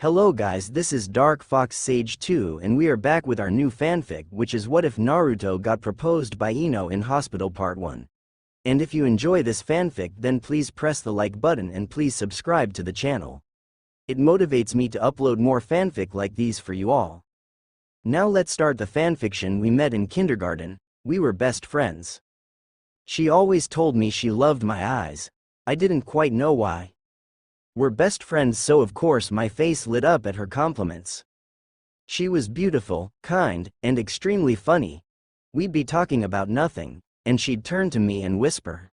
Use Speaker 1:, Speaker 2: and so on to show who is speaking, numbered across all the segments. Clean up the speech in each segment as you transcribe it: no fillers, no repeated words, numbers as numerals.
Speaker 1: Hello guys, this is Dark Fox Sage 2 and we are back with our new fanfic, which is What If Naruto Got Proposed by Ino in Hospital Part 1. And if you enjoy this fanfic, then please press the like button and please subscribe to the channel. It motivates me to upload more fanfic like these for you all. Now let's start the fanfiction. We met in kindergarten, we were best friends. She always told me she loved my eyes. I didn't quite know why. We're best friends, so of course my face lit up at her compliments. She was beautiful, kind, and extremely funny. We'd be talking about nothing, and she'd turn to me and whisper,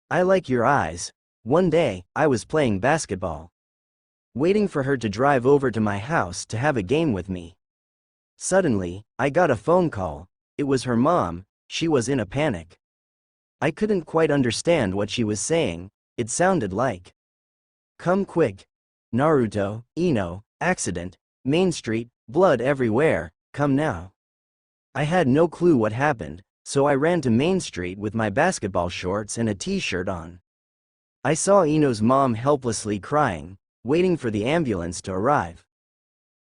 Speaker 1: "I like your eyes." One day, I was playing basketball, waiting for her to drive over to my house to have a game with me. Suddenly, I got a phone call. It was her mom. She was in a panic. I couldn't quite understand what she was saying. It sounded like, "Come quick. Naruto, Ino, accident, Main Street, blood everywhere, come now." I had no clue what happened, so I ran to Main Street with my basketball shorts and a t-shirt on. I saw Ino's mom helplessly crying, waiting for the ambulance to arrive.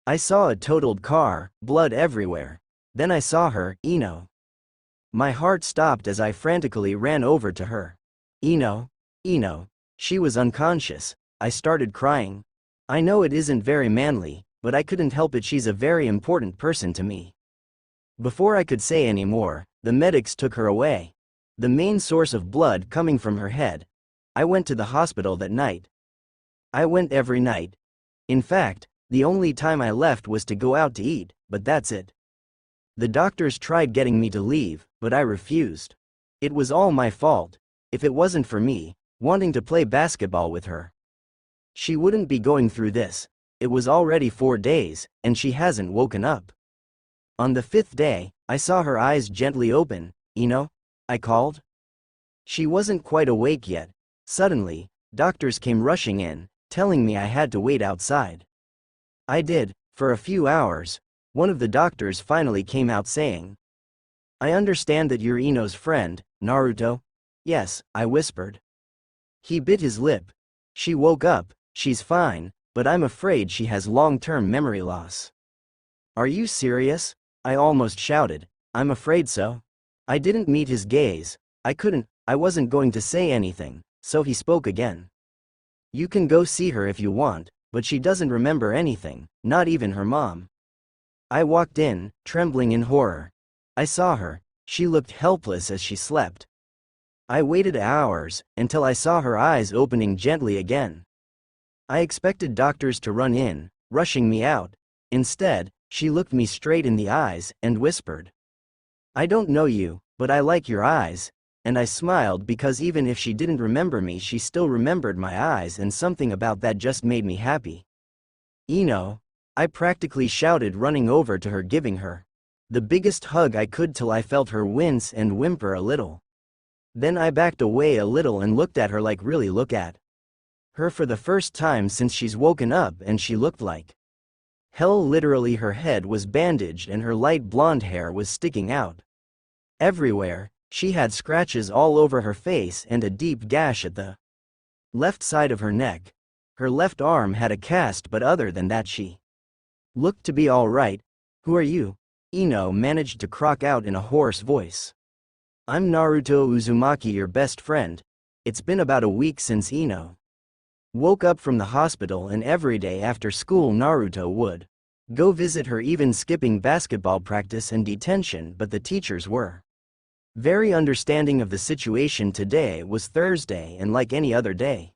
Speaker 1: I saw a totaled car, blood everywhere. Then I saw her, Ino. My heart stopped as I frantically ran over to her. Ino. She was unconscious. I started crying. I know it isn't very manly, but I couldn't help it. She's a very important person to me. Before I could say any more, the medics took her away. The main source of blood coming from her head. I went to the hospital that night. I went every night. In fact, the only time I left was to go out to eat, but that's it. The doctors tried getting me to leave, but I refused. It was all my fault. If it wasn't for me wanting to play basketball with her, she wouldn't be going through this. It was already 4 days, and she hasn't woken up. On the 5th day, I saw her eyes gently open. "Ino?" I called. She wasn't quite awake yet. Suddenly, doctors came rushing in, telling me I had to wait outside. I did, for a few hours. One of the doctors finally came out saying, "I understand that you're Ino's friend, Naruto." "Yes," I whispered. He bit his lip. "She woke up. She's fine, but I'm afraid she has long-term memory loss." "Are you serious?" I almost shouted. "I'm afraid so." I didn't meet his gaze. I wasn't going to say anything, so he spoke again. "You can go see her if you want, but she doesn't remember anything, not even her mom." I walked in, trembling in horror. I saw her. She looked helpless as she slept. I waited hours, until I saw her eyes opening gently again. I expected doctors to run in, rushing me out. Instead, she looked me straight in the eyes and whispered, "I don't know you, but I like your eyes." And I smiled because even if she didn't remember me, she still remembered my eyes, and something about that just made me happy. "Ino," I practically shouted, running over to her, giving her the biggest hug I could till I felt her wince and whimper a little. Then I backed away a little and looked at her, like really look at her for the first time since she's woken up, and she looked like hell. Literally, her head was bandaged and her light blonde hair was sticking out everywhere. She had scratches all over her face and a deep gash at the left side of her neck. Her left arm had a cast, but other than that she looked to be all right. "Who are you?" Ino managed to croak out in a hoarse voice. "I'm Naruto Uzumaki, your best friend." It's been about a week since Ino woke up from the hospital, and every day after school Naruto would go visit her, even skipping basketball practice and detention, but the teachers were very understanding of the situation. Today was Thursday, and like any other day,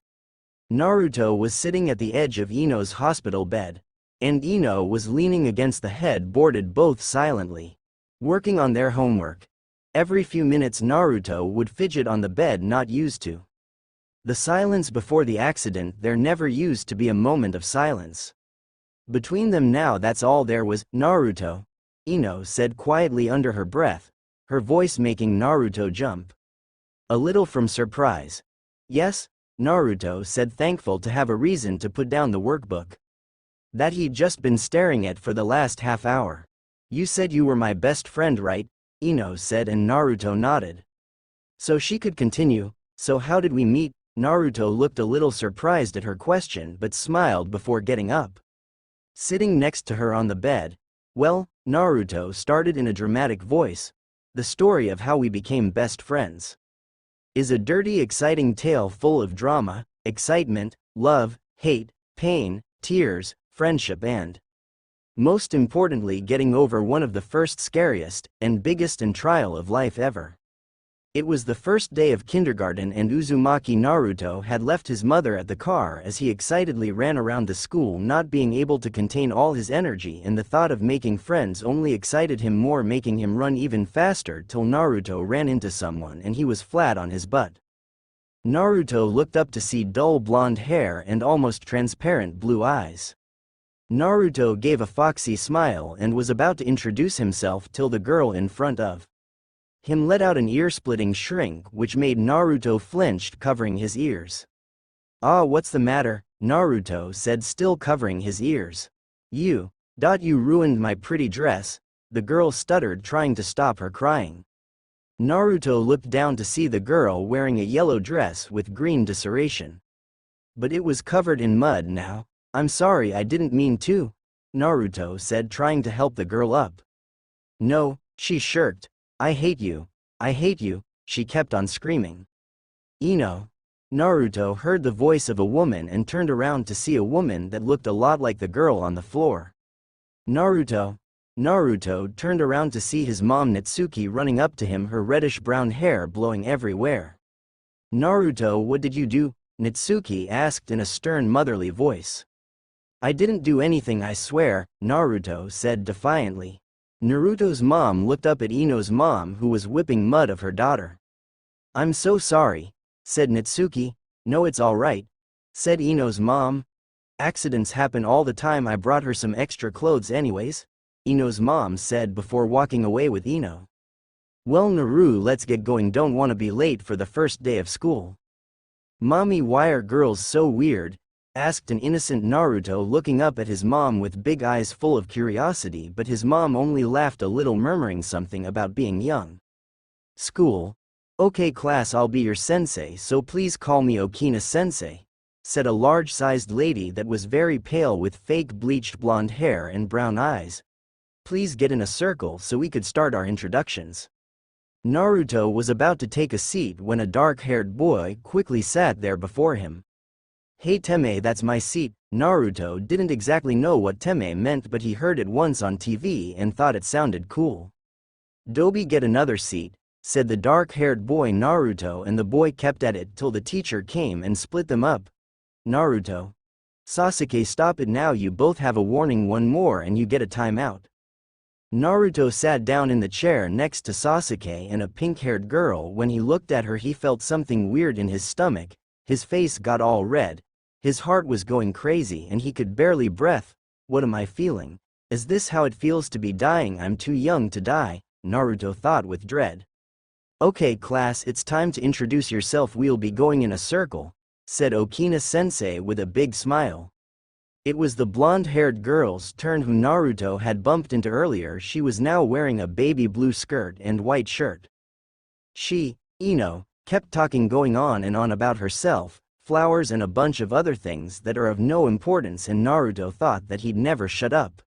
Speaker 1: Naruto was sitting at the edge of Ino's hospital bed, and Ino was leaning against the headboard, both silently working on their homework. Every few minutes Naruto would fidget on the bed, not used to the silence before the accident. There never used to be a moment of silence between them. Now that's all there was. "Naruto," Ino said quietly under her breath, her voice making Naruto jump a little from surprise. "Yes," Naruto said, thankful to have a reason to put down the workbook that he'd just been staring at for the last half hour. "You said you were my best friend, right?" Ino said, and Naruto nodded, so she could continue. "So how did we meet?" Naruto looked a little surprised at her question but smiled before getting up. sitting next to her on the bed. Well, Naruto started in a dramatic voice. The story of how we became best friends is a dirty, exciting tale full of drama, excitement, love, hate, pain, tears, friendship and, most importantly, getting over one of the first scariest and biggest trial of life ever. It was the first day of kindergarten and Uzumaki Naruto had left his mother at the car as he excitedly ran around the school, not being able to contain all his energy, and the thought of making friends only excited him more, making him run even faster till Naruto ran into someone and he was flat on his butt. Naruto looked up to see dull blonde hair and almost transparent blue eyes. Naruto gave a foxy smile and was about to introduce himself till the girl in front of him let out an ear-splitting shriek which made Naruto flinch, covering his ears. "Ah, what's the matter?" Naruto said, still covering his ears. You ruined my pretty dress," the girl stuttered, trying to stop her crying. Naruto looked down to see the girl wearing a yellow dress with green decoration. But it was covered in mud now. "I'm sorry, I didn't mean to," Naruto said, trying to help the girl up. "No," she shirked. I hate you, she kept on screaming. "Ino." Naruto heard the voice of a woman and turned around to see a woman that looked a lot like the girl on the floor. Naruto turned around to see his mom Natsuki running up to him, her reddish-brown hair blowing everywhere. "Naruto, what did you do?" Natsuki asked in a stern motherly voice. "I didn't do anything, I swear," Naruto said defiantly. Naruto's mom looked up at Ino's mom, who was whipping mud of her daughter. "I'm so sorry," said Natsuki. "No, it's all right," said Ino's mom. "Accidents happen all the time, I brought her some extra clothes anyways," Ino's mom said before walking away with Ino. "Well, Naru, let's get going, don't wanna be late for the first day of school." "Mommy, why are girls so weird?" asked an innocent Naruto, looking up at his mom with big eyes full of curiosity, but his mom only laughed a little, murmuring something about being young. "School? Okay class, I'll be your sensei, so please call me Okina sensei," said a large-sized lady that was very pale with fake bleached blonde hair and brown eyes. "Please get in a circle so we could start our introductions." Naruto was about to take a seat when a dark-haired boy quickly sat there before him. "Hey Teme, that's my seat." Naruto didn't exactly know what Teme meant, but he heard it once on TV and thought it sounded cool. "Dobi, get another seat," said the dark-haired boy Naruto, and the boy kept at it till the teacher came and split them up. Naruto. "Sasuke, stop it now, you both have a warning, one more and you get a timeout." Naruto sat down in the chair next to Sasuke and a pink-haired girl. When he looked at her, he felt something weird in his stomach, his face got all red. His heart was going crazy and he could barely breathe. "What am I feeling? Is this how it feels to be dying? I'm too young to die," Naruto thought with dread. "Okay class, it's time to introduce yourself, we'll be going in a circle," said Okina sensei with a big smile. It was the blonde-haired girl's turn who Naruto had bumped into earlier. She was now wearing a baby blue skirt and white shirt. She, Ino, kept talking, going on and on about herself, flowers and a bunch of other things that are of no importance, and Naruto thought that he'd never shut up.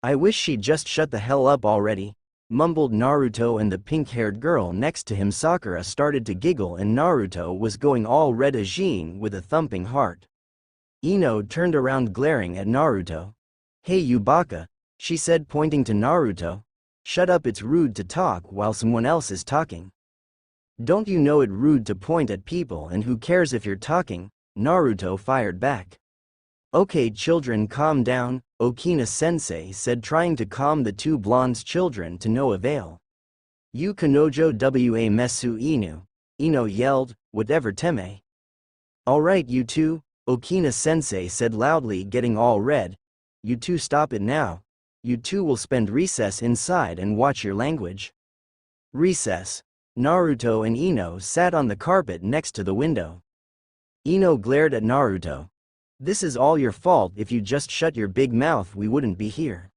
Speaker 1: "I wish she'd just shut the hell up already," mumbled Naruto, and the pink-haired girl next to him, Sakura, started to giggle and Naruto was going all red as Jean with a thumping heart. Ino turned around glaring at Naruto. "Hey you baka," she said, pointing to Naruto. "Shut up, it's rude to talk while someone else is talking." "Don't you know it rude to point at people, and who cares if you're talking?" Naruto fired back. "Okay children, calm down," Okina sensei said, trying to calm the two blonde children to no avail. "You kanojo wa mesu inu," Ino yelled, "whatever Teme." "Alright you two," Okina sensei said loudly, getting all red. "You two stop it now. You two will spend recess inside and watch your language." Recess. Naruto and Ino sat on the carpet next to the window. Ino glared at Naruto. "This is all your fault. If you just shut your big mouth, we wouldn't be here."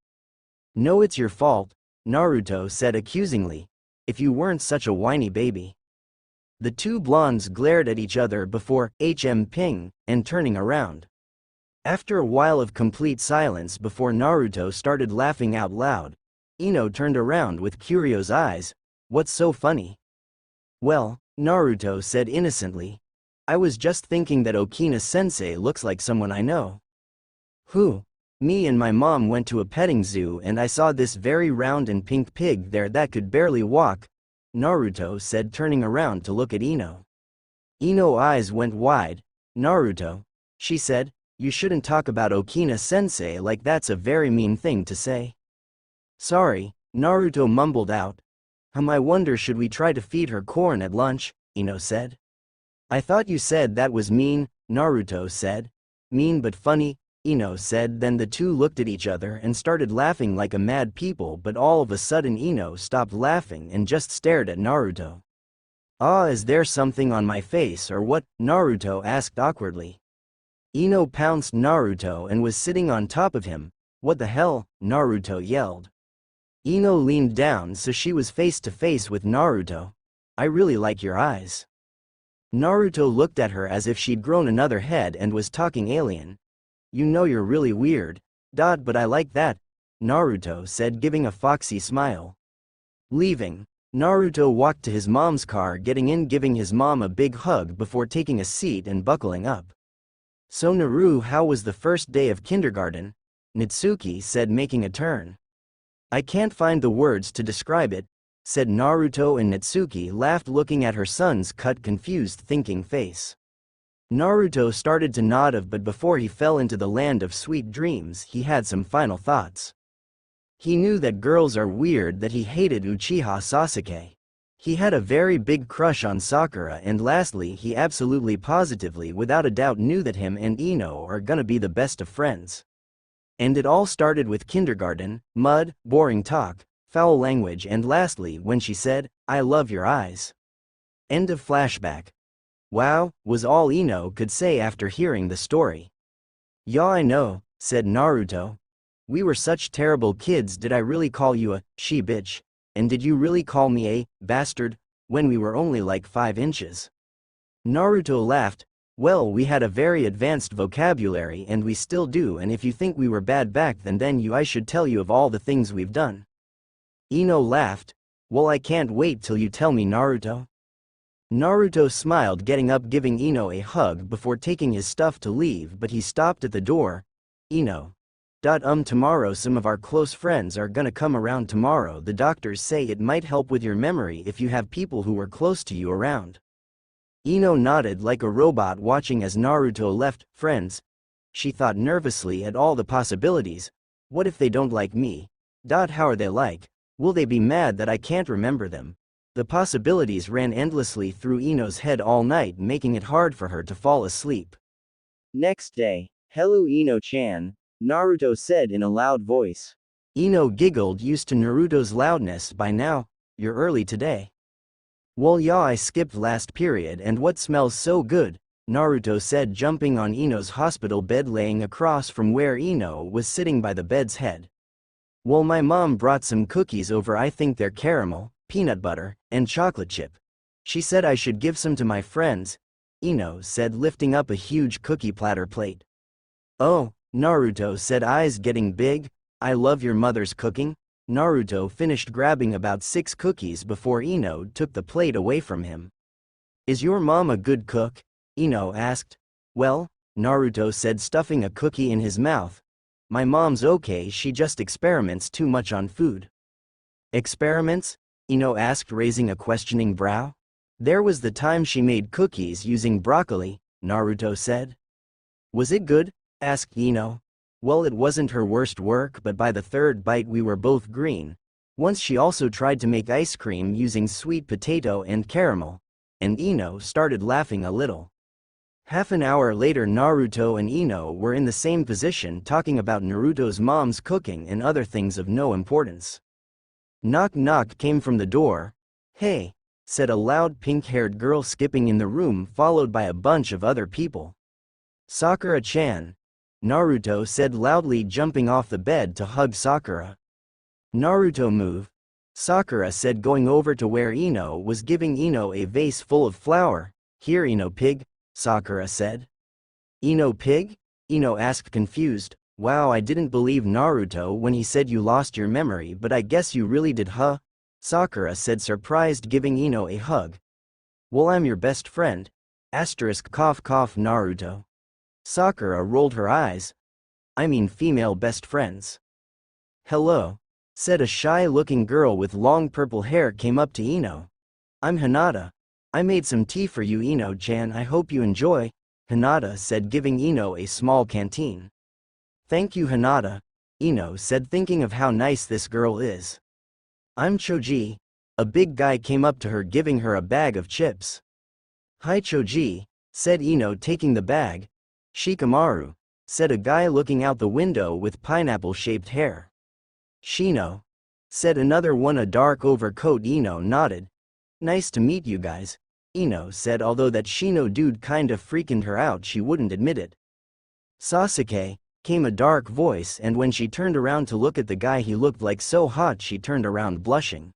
Speaker 1: "No, it's your fault," Naruto said accusingly. "If you weren't such a whiny baby." The two blondes glared at each other before ping and turning around. After a while of complete silence before Naruto started laughing out loud, Ino turned around with curious eyes. What's so funny? Well, Naruto said innocently. I was just thinking that Okina-sensei looks like someone I know. Who? Me and my mom went to a petting zoo and I saw this very round and pink pig there that could barely walk, Naruto said, turning around to look at Ino. Ino's eyes went wide. Naruto, she said, you shouldn't talk about Okina-sensei like that's a very mean thing to say. Sorry, Naruto mumbled out. I wonder should we try to feed her corn at lunch, Ino said. I thought you said that was mean, Naruto said. Mean but funny, Ino said. Then the two looked at each other and started laughing like a mad people, but all of a sudden Ino stopped laughing and just stared at Naruto. Is there something on my face or what? Naruto asked awkwardly. Ino pounced Naruto and was sitting on top of him. What the hell? Naruto yelled. Ino leaned down so she was face to face with Naruto. I really like your eyes. Naruto looked at her as if she'd grown another head and was talking alien. You know you're really weird, but I like that, Naruto said, giving a foxy smile. Leaving, Naruto walked to his mom's car, getting in, giving his mom a big hug before taking a seat and buckling up. So Naru, how was the first day of kindergarten? Natsuki said, making a turn. I can't find the words to describe it, said Naruto, and Natsuki laughed, looking at her son's cut, confused, thinking face. Naruto started to nod but before he fell into the land of sweet dreams he had some final thoughts. He knew that girls are weird, that he hated Uchiha Sasuke. He had a very big crush on Sakura, and lastly he absolutely positively without a doubt knew that him and Ino are gonna be the best of friends. And it all started with kindergarten, mud, boring talk, foul language, and lastly when she said, I love your eyes. End of flashback. Wow, was all Ino could say after hearing the story. Yeah, I know, said Naruto. We were such terrible kids. Did I really call you a she-bitch? And did you really call me a bastard when we were only like 5 inches? Naruto laughed. Well, we had a very advanced vocabulary and we still do, and if you think we were bad back then I should tell you of all the things we've done. Ino laughed. Well, I can't wait till you tell me, Naruto. Naruto smiled, getting up, giving Ino a hug before taking his stuff to leave, but he stopped at the door. Ino. Tomorrow some of our close friends are gonna come around tomorrow. The doctors say it might help with your memory if you have people who are close to you around. Ino nodded like a robot, watching as Naruto left. Friends? She thought nervously at all the possibilities. What if they don't like me? How are they like? Will they be mad that I can't remember them? The possibilities ran endlessly through Ino's head all night, making it hard for her to fall asleep. Next day. Hello, Ino-chan, Naruto said in a loud voice. Ino giggled, used to Naruto's loudness by now. You're early today. Well, yeah, I skipped last period. And what smells so good? Naruto said, jumping on Ino's hospital bed, laying across from where Ino was sitting by the bed's head. Well, my mom brought some cookies over. I think they're caramel, peanut butter, and chocolate chip. She said I should give some to my friends, Ino said, lifting up a huge cookie platter plate. Oh, Naruto said, eyes getting big. I love your mother's cooking. Naruto finished grabbing about 6 cookies before Ino took the plate away from him. Is your mom a good cook? Ino asked. Well, Naruto said, stuffing a cookie in his mouth. My mom's okay, she just experiments too much on food. Experiments? Ino asked, raising a questioning brow. There was the time she made cookies using broccoli, Naruto said. Was it good? Asked Ino. Well, it wasn't her worst work, but by the 3rd bite we were both green. Once she also tried to make ice cream using sweet potato and caramel. And Ino started laughing a little. Half an hour later, Naruto and Ino were in the same position, talking about Naruto's mom's cooking and other things of no importance. Knock knock came from the door. Hey, said a loud pink-haired girl skipping in the room, followed by a bunch of other people. Sakura-chan, Naruto said loudly, jumping off the bed to hug Sakura. Naruto, move, Sakura said, going over to where Ino was, giving Ino a vase full of flour. Here, Ino pig, Sakura said. Ino pig? Ino asked confused. Wow, I didn't believe Naruto when he said you lost your memory, but I guess you really did, huh? Sakura said, surprised, giving Ino a hug. Well, I'm your best friend. Asterisk cough cough Naruto. Sakura rolled her eyes. I mean female best friends. Hello, said a shy-looking girl with long purple hair came up to Ino. I'm Hinata. I made some tea for you, Ino-chan, I hope you enjoy, Hinata said, giving Ino a small canteen. Thank you, Hinata, Ino said, thinking of how nice this girl is. I'm Choji. A big guy came up to her, giving her a bag of chips. Hi Choji, said Ino, taking the bag. Shikamaru, said a guy looking out the window with pineapple-shaped hair. Shino, said another one, a dark overcoat. Ino nodded. Nice to meet you guys, Ino said, although that Shino dude kinda freaking her out, she wouldn't admit it. Sasuke, came a dark voice, and when she turned around to look at the guy, he looked like so hot she turned around blushing.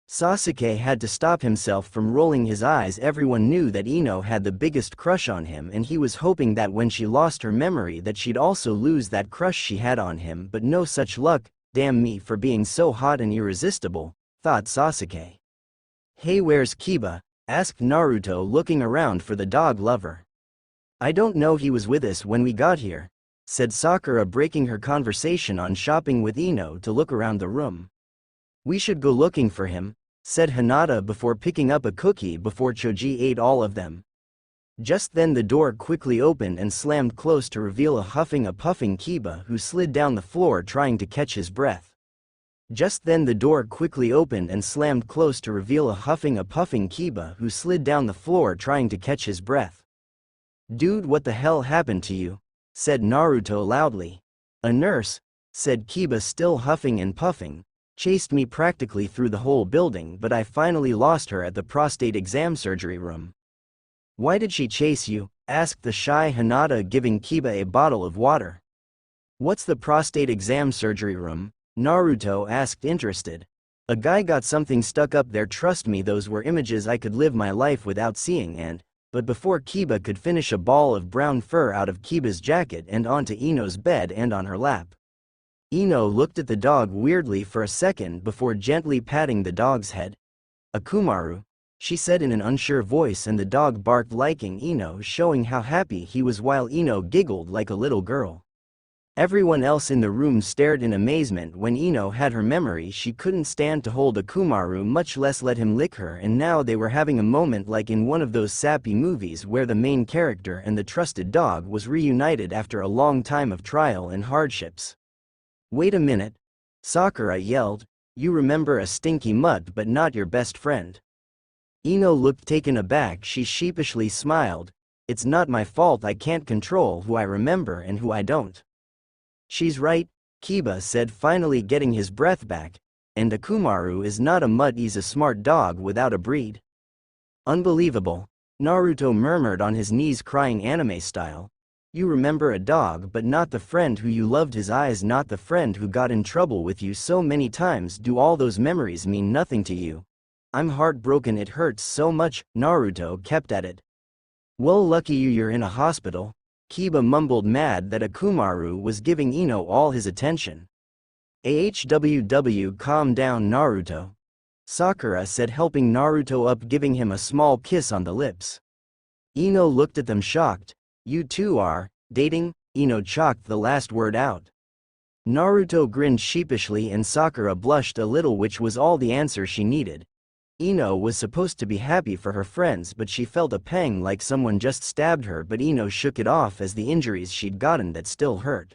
Speaker 1: Sasuke had to stop himself from rolling his eyes. Everyone knew that Ino had the biggest crush on him, and he was hoping that when she lost her memory that she'd also lose that crush she had on him, but no such luck. Damn me for being so hot and irresistible, thought Sasuke. Hey, where's Kiba? Asked Naruto, looking around for the dog lover. I don't know, he was with us when we got here, said Sakura, breaking her conversation on shopping with Ino to look around the room. We should go looking for him, said Hinata before picking up a cookie before Choji ate all of them. Just then the door quickly opened and slammed close to reveal a huffing, a puffing Kiba who slid down the floor trying to catch his breath. Just then the door quickly opened and slammed close to reveal a huffing, a puffing Kiba who slid down the floor trying to catch his breath. Dude, what the hell happened to you? Said Naruto loudly. A nurse, said Kiba, still huffing and puffing, chased me practically through the whole building, but I finally lost her at the prostate exam surgery room. Why did she chase you? Asked the shy Hinata, giving Kiba a bottle of water. What's the prostate exam surgery room? Naruto asked, interested. A guy got something stuck up there, trust me, those were images I could live my life without seeing. But before Kiba could finish, a ball of brown fur out of Kiba's jacket and onto Ino's bed and on her lap. Ino looked at the dog weirdly for a second before gently patting the dog's head. Akumaru, she said in an unsure voice, and the dog barked, liking Ino, showing how happy he was, while Ino giggled like a little girl. Everyone else in the room stared in amazement. When Ino had her memory, she couldn't stand to hold Akumaru, much less let him lick her, and now they were having a moment like in one of those sappy movies where the main character and the trusted dog was reunited after a long time of trial and hardships. Wait a minute, Sakura yelled, you remember a stinky mutt but not your best friend. Ino looked taken aback. She sheepishly smiled. It's not my fault, I can't control who I remember and who I don't. She's right, Kiba said, finally getting his breath back, and Akumaru is not a mutt, he's a smart dog without a breed. Unbelievable, Naruto murmured on his knees, crying anime style. You remember a dog but not the friend who you loved, his eyes, not the friend who got in trouble with you so many times. Do all those memories mean nothing to you? I'm heartbroken, it hurts so much, Naruto kept at it. Well, lucky you're in a hospital, Kiba mumbled, mad that Akumaru was giving Ino all his attention. AHWW, calm down Naruto, Sakura said, helping Naruto up, giving him a small kiss on the lips. Ino looked at them shocked. You two are dating? Ino chalked the last word out. Naruto grinned sheepishly and Sakura blushed a little, which was all the answer she needed. Ino was supposed to be happy for her friends, but she felt a pang like someone just stabbed her, but Ino shook it off as the injuries she'd gotten that still hurt.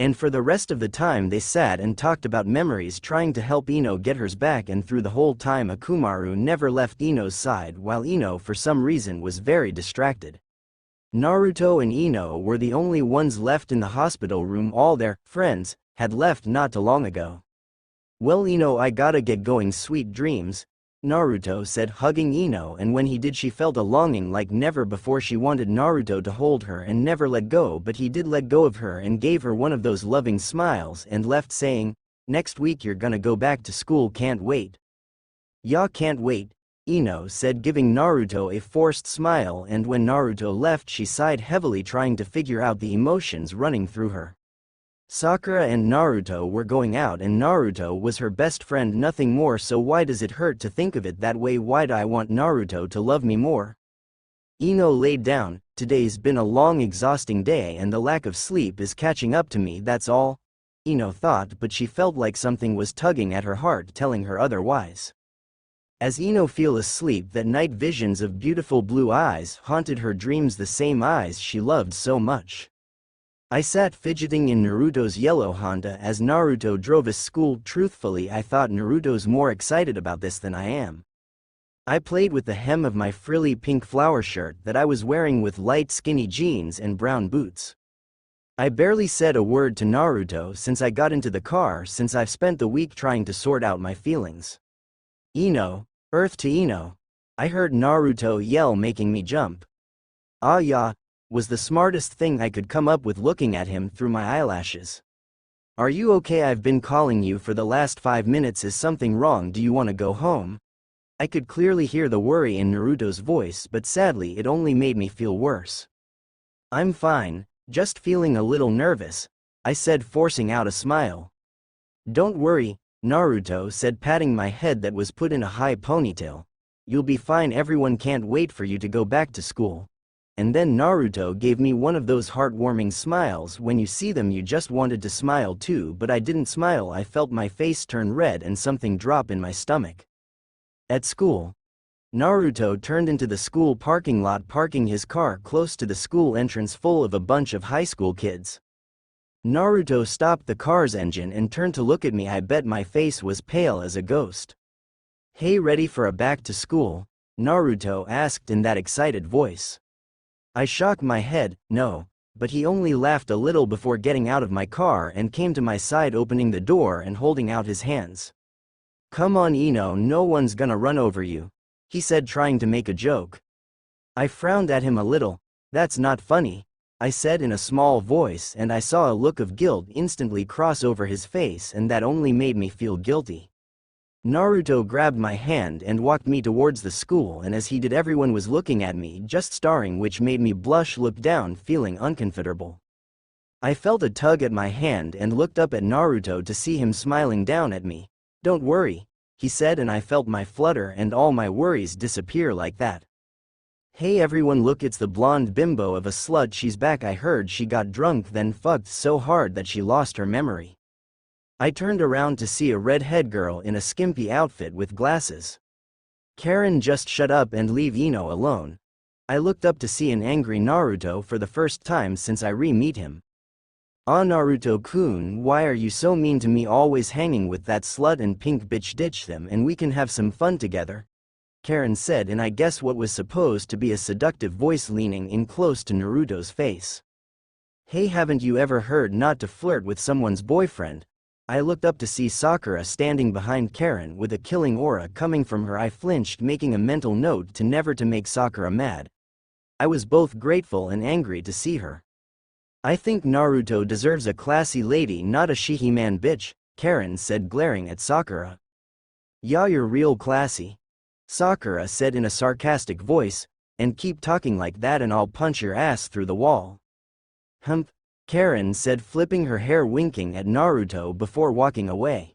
Speaker 1: And for the rest of the time they sat and talked about memories, trying to help Ino get hers back, and through the whole time Akumaru never left Ino's side, while Ino for some reason was very distracted. Naruto and Ino were the only ones left in the hospital room. All their friends had left not too long ago. Well, Ino, I gotta get going, sweet dreams, Naruto said, hugging Ino, and when he did she felt a longing like never before. She wanted Naruto to hold her and never let go, but he did let go of her and gave her one of those loving smiles and left, saying, next week you're gonna go back to school, can't wait. Ya can't wait, Ino said, giving Naruto a forced smile, and when Naruto left she sighed heavily, trying to figure out the emotions running through her. Sakura and Naruto were going out and Naruto was her best friend, nothing more, so why does it hurt to think of it that way? Why do I want Naruto to love me more? Ino laid down. Today's been a long, exhausting day and the lack of sleep is catching up to me, that's all, Ino thought, but she felt like something was tugging at her heart, telling her otherwise. As Ino fell asleep that night, visions of beautiful blue eyes haunted her dreams, the same eyes she loved so much. I sat fidgeting in Naruto's yellow Honda as Naruto drove us school. Truthfully, I thought Naruto's more excited about this than I am. I played with the hem of my frilly pink flower shirt that I was wearing with light skinny jeans and brown boots. I barely said a word to Naruto since I got into the car, since I've spent the week trying to sort out my feelings. Ino, Earth to Ino, I heard Naruto yell, making me jump. Ah yeah, was the smartest thing I could come up with, looking at him through my eyelashes. Are you okay? I've been calling you for the last 5 minutes. Is something wrong? Do you want to go home? I could clearly hear the worry in Naruto's voice, but sadly it only made me feel worse. I'm fine, just feeling a little nervous, I said, forcing out a smile. Don't worry, Naruto said, patting my head that was put in a high ponytail. You'll be fine, everyone can't wait for you to go back to school. And then Naruto gave me one of those heartwarming smiles. When you see them you just wanted to smile too, but I didn't smile. I felt my face turn red and something drop in my stomach. At school, Naruto turned into the school parking lot, parking his car close to the school entrance full of a bunch of high school kids. Naruto stopped the car's engine and turned to look at me. I bet my face was pale as a ghost. Hey, ready for a back to school? Naruto asked in that excited voice. I shook my head, no, but he only laughed a little before getting out of my car and came to my side, opening the door and holding out his hands. Come on Ino, no one's gonna run over you, he said, trying to make a joke. I frowned at him a little. That's not funny, I said in a small voice, and I saw a look of guilt instantly cross over his face, and that only made me feel guilty. Naruto grabbed my hand and walked me towards the school, and as he did everyone was looking at me, just staring, which made me blush, look down, feeling uncomfortable. I felt a tug at my hand and looked up at Naruto to see him smiling down at me. Don't worry, he said, and I felt my flutter and all my worries disappear like that. Hey everyone, look, it's the blonde bimbo of a slut. She's back. I heard she got drunk then fucked so hard that she lost her memory. I turned around to see a redhead girl in a skimpy outfit with glasses. Karen, just shut up and leave Ino alone. I looked up to see an angry Naruto for the first time since I re-meet him. Ah, Naruto-kun, why are you so mean to me, always hanging with that slut and pink bitch? Ditch them and we can have some fun together, Karen said, and I guess what was supposed to be a seductive voice, leaning in close to Naruto's face. Hey, haven't you ever heard not to flirt with someone's boyfriend? I looked up to see Sakura standing behind Karen with a killing aura coming from her. I flinched, making a mental note to never to make Sakura mad. I was both grateful and angry to see her. I think Naruto deserves a classy lady, not a Shihi-man bitch, Karen said, glaring at Sakura. Yeah, you're real classy, Sakura said in a sarcastic voice, and keep talking like that and I'll punch your ass through the wall. Hump, Karen said, flipping her hair, winking at Naruto before walking away.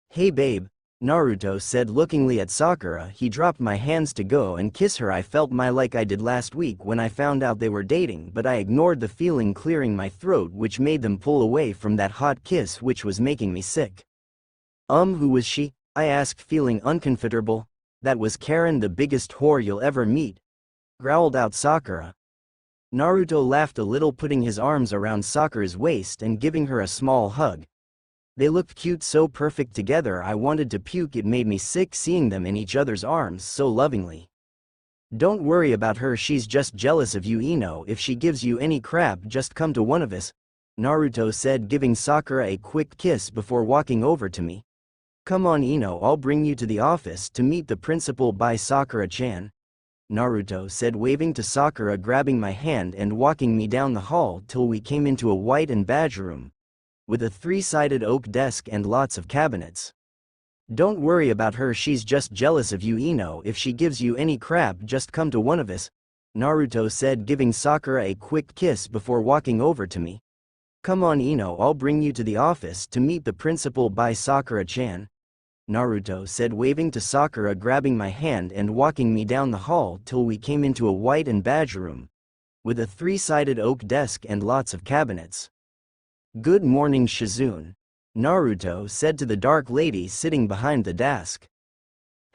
Speaker 1: Hey babe, Naruto said lookingly at Sakura. He dropped my hands to go and kiss her. I felt like I did last week when I found out they were dating, but I ignored the feeling clearing my throat, which made them pull away from that hot kiss which was making me sick. Who was she? I asked, feeling uncomfortable. That was Karen, the biggest whore you'll ever meet, growled out Sakura. Naruto laughed a little, putting his arms around Sakura's waist and giving her a small hug. They looked cute, so perfect together. I wanted to puke. It made me sick seeing them in each other's arms so lovingly. Don't worry about her, she's just jealous of you, Ino. If she gives you any crap, just come to one of us, Naruto said, giving Sakura a quick kiss before walking over to me. Come on Ino, I'll bring you to the office to meet the principal. Bye Sakura-chan, Naruto said, waving to Sakura, grabbing my hand and walking me down the hall till we came into a white and beige room with a 3-sided oak desk and lots of cabinets. Don't worry about her, she's just jealous of you, Ino. If she gives you any crap, just come to one of us, Naruto said, giving Sakura a quick kiss before walking over to me. Come on Ino, I'll bring you to the office to meet the principal. Bye Sakura-chan, Naruto said, waving to Sakura, grabbing my hand and walking me down the hall till we came into a white and beige room, with a three-sided oak desk and lots of cabinets. Good morning Shizune, Naruto said to the dark lady sitting behind the desk.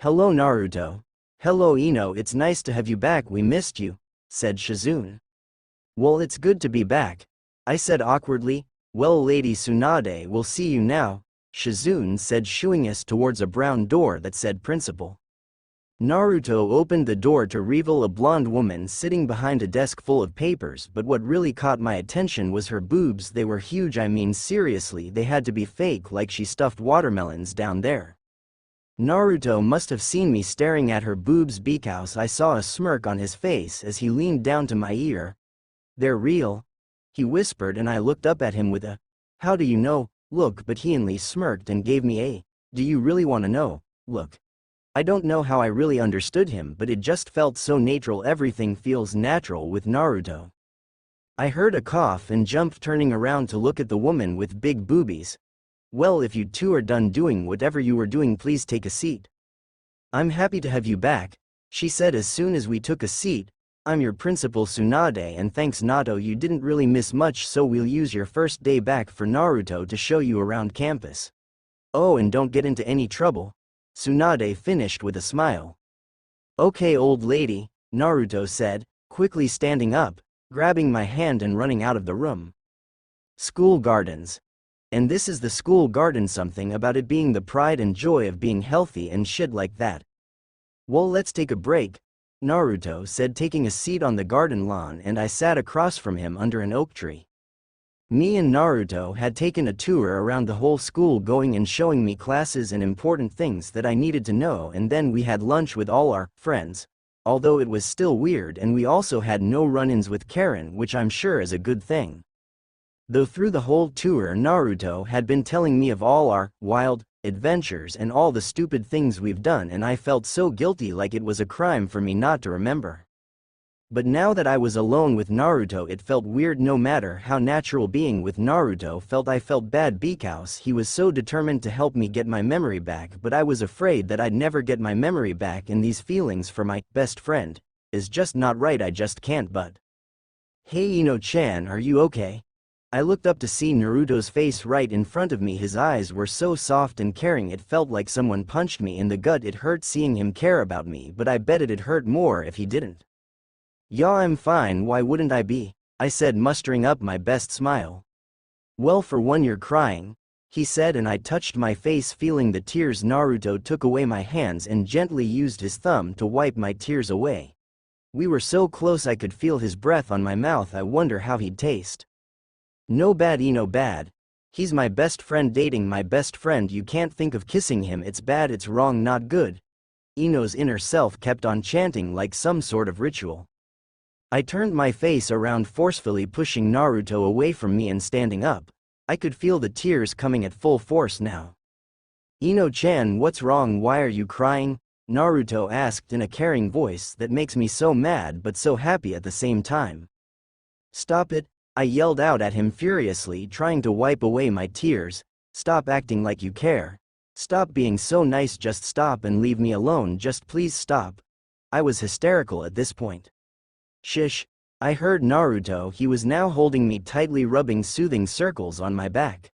Speaker 1: Hello Naruto. Hello Ino, it's nice to have you back, we missed you, said Shizune. Well, it's good to be back, I said awkwardly. Well Lady Tsunade, we'll see you now, Shizune said, shooing us towards a brown door that said principal. Naruto opened the door to reveal a blonde woman sitting behind a desk full of papers, but what really caught my attention was her boobs. They were huge, I mean seriously, they had to be fake, like she stuffed watermelons down there. Naruto must have seen me staring at her boobs because I saw a smirk on his face as he leaned down to my ear. They're real, he whispered, and I looked up at him with a, how do you know, look, but he only smirked and gave me a, do you really want to know, look. I don't know how I really understood him, but it just felt so natural. Everything feels natural with Naruto. I heard a cough and jumped, turning around to look at the woman with big boobies. Well, if you two are done doing whatever you were doing, please take a seat. I'm happy to have you back, she said as soon as we took a seat. I'm your principal Tsunade, and thanks Nato, you didn't really miss much, so we'll use your first day back for Naruto to show you around campus. Oh, and don't get into any trouble, Tsunade finished with a smile. Okay old lady, Naruto said, quickly standing up, grabbing my hand and running out of the room. School gardens. And this is the school garden, something about it being the pride and joy of being healthy and shit like that. Well, let's take a break, Naruto said, taking a seat on the garden lawn, and I sat across from him under an oak tree. Me and Naruto had taken a tour around the whole school, going and showing me classes and important things that I needed to know, and then we had lunch with all our friends, although it was still weird, and we also had no run-ins with Karen, which I'm sure is a good thing. Though through the whole tour Naruto had been telling me of all our wild adventures and all the stupid things we've done, and I felt so guilty, like it was a crime for me not to remember. But now that I was alone with Naruto, it felt weird. No matter how natural being with Naruto felt, I felt bad because he was so determined to help me get my memory back, but I was afraid that I'd never get my memory back, and these feelings for my best friend is just not right. I just can't. But hey Ino-chan, are you okay? I looked up to see Naruto's face right in front of me. His eyes were so soft and caring, it felt like someone punched me in the gut. It hurt seeing him care about me, but I bet it'd hurt more if he didn't. Yeah, I'm fine, why wouldn't I be? I said, mustering up my best smile. Well, for one, you're crying, he said, and I touched my face, feeling the tears. Naruto took away my hands and gently used his thumb to wipe my tears away. We were so close I could feel his breath on my mouth. I wonder how he'd taste. No bad Ino, bad. He's my best friend, dating my best friend. You can't think of kissing him, it's bad, it's wrong, not good. Ino's inner self kept on chanting like some sort of ritual. I turned my face around, forcefully pushing Naruto away from me and standing up. I could feel the tears coming at full force now. Ino-chan, what's wrong? Why are you crying? Naruto asked in a caring voice that makes me so mad but so happy at the same time. Stop it, I yelled out at him furiously, trying to wipe away my tears. Stop acting like you care. Stop being so nice, just stop and leave me alone, just please stop. I was hysterical at this point. Shish, I heard Naruto. He was now holding me tightly, rubbing soothing circles on my back.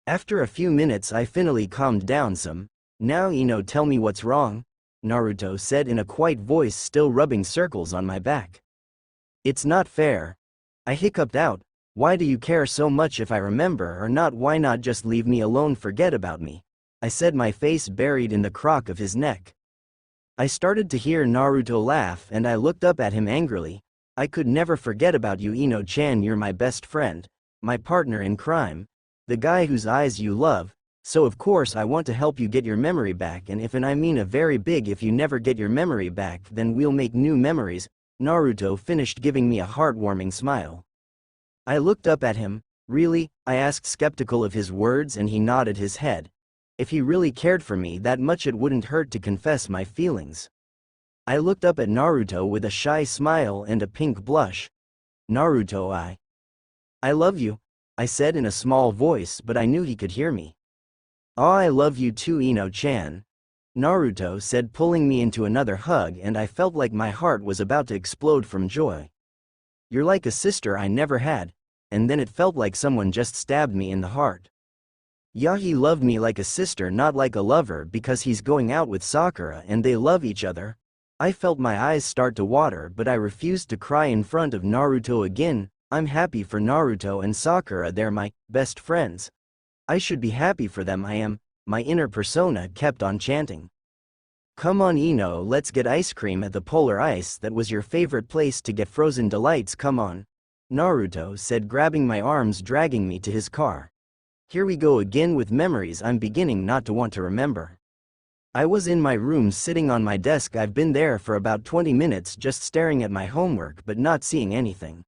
Speaker 1: After a few minutes I finally calmed down some. Now Ino, tell me what's wrong, Naruto said in a quiet voice, still rubbing circles on my back. It's not fair, I hiccuped out. Why do you care so much if I remember or not? Why not just leave me alone, forget about me, I said, my face buried in the crook of his neck. I started to hear Naruto laugh and I looked up at him angrily. I could never forget about you, Ino-chan. You're my best friend, my partner in crime, the guy whose eyes you love, so of course I want to help you get your memory back, and if, and I mean a very big if, you never get your memory back, then we'll make new memories. Naruto finished, giving me a heartwarming smile. I looked up at him. Really? I asked, skeptical of his words, and he nodded his head. If he really cared for me that much, it wouldn't hurt to confess my feelings. I looked up at Naruto with a shy smile and a pink blush. Naruto, I love you, I said in a small voice, but I knew he could hear me. Oh, I love you too, Ino-chan, Naruto said, pulling me into another hug, and I felt like my heart was about to explode from joy. You're like a sister I never had, and then it felt like someone just stabbed me in the heart. Yeah, he loved me like a sister, not like a lover, because he's going out with Sakura and they love each other. I felt my eyes start to water, but I refused to cry in front of Naruto again. I'm happy for Naruto and Sakura, they're my best friends. I should be happy for them, I am. My inner persona kept on chanting. Come on Ino, let's get ice cream at the Polar Ice, that was your favorite place to get frozen delights, come on, Naruto said, grabbing my arms, dragging me to his car. Here we go again with memories I'm beginning not to want to remember. I was in my room sitting on my desk. I've been there for about 20 minutes just staring at my homework but not seeing anything.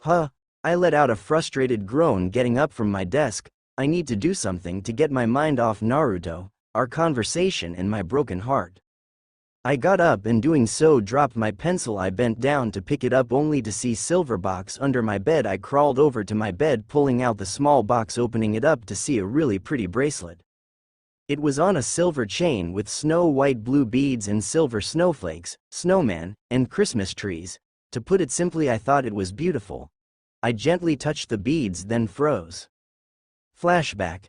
Speaker 1: I let out a frustrated groan, getting up from my desk. I need to do something to get my mind off Naruto, our conversation, and my broken heart. I got up and doing so dropped my pencil. I bent down to pick it up only to see silver box under my bed. I crawled over to my bed, pulling out the small box, opening it up to see a really pretty bracelet. It was on a silver chain with snow white blue beads and silver snowflakes, snowman, and Christmas trees. To put it simply, I thought it was beautiful. I gently touched the beads, then froze. Flashback.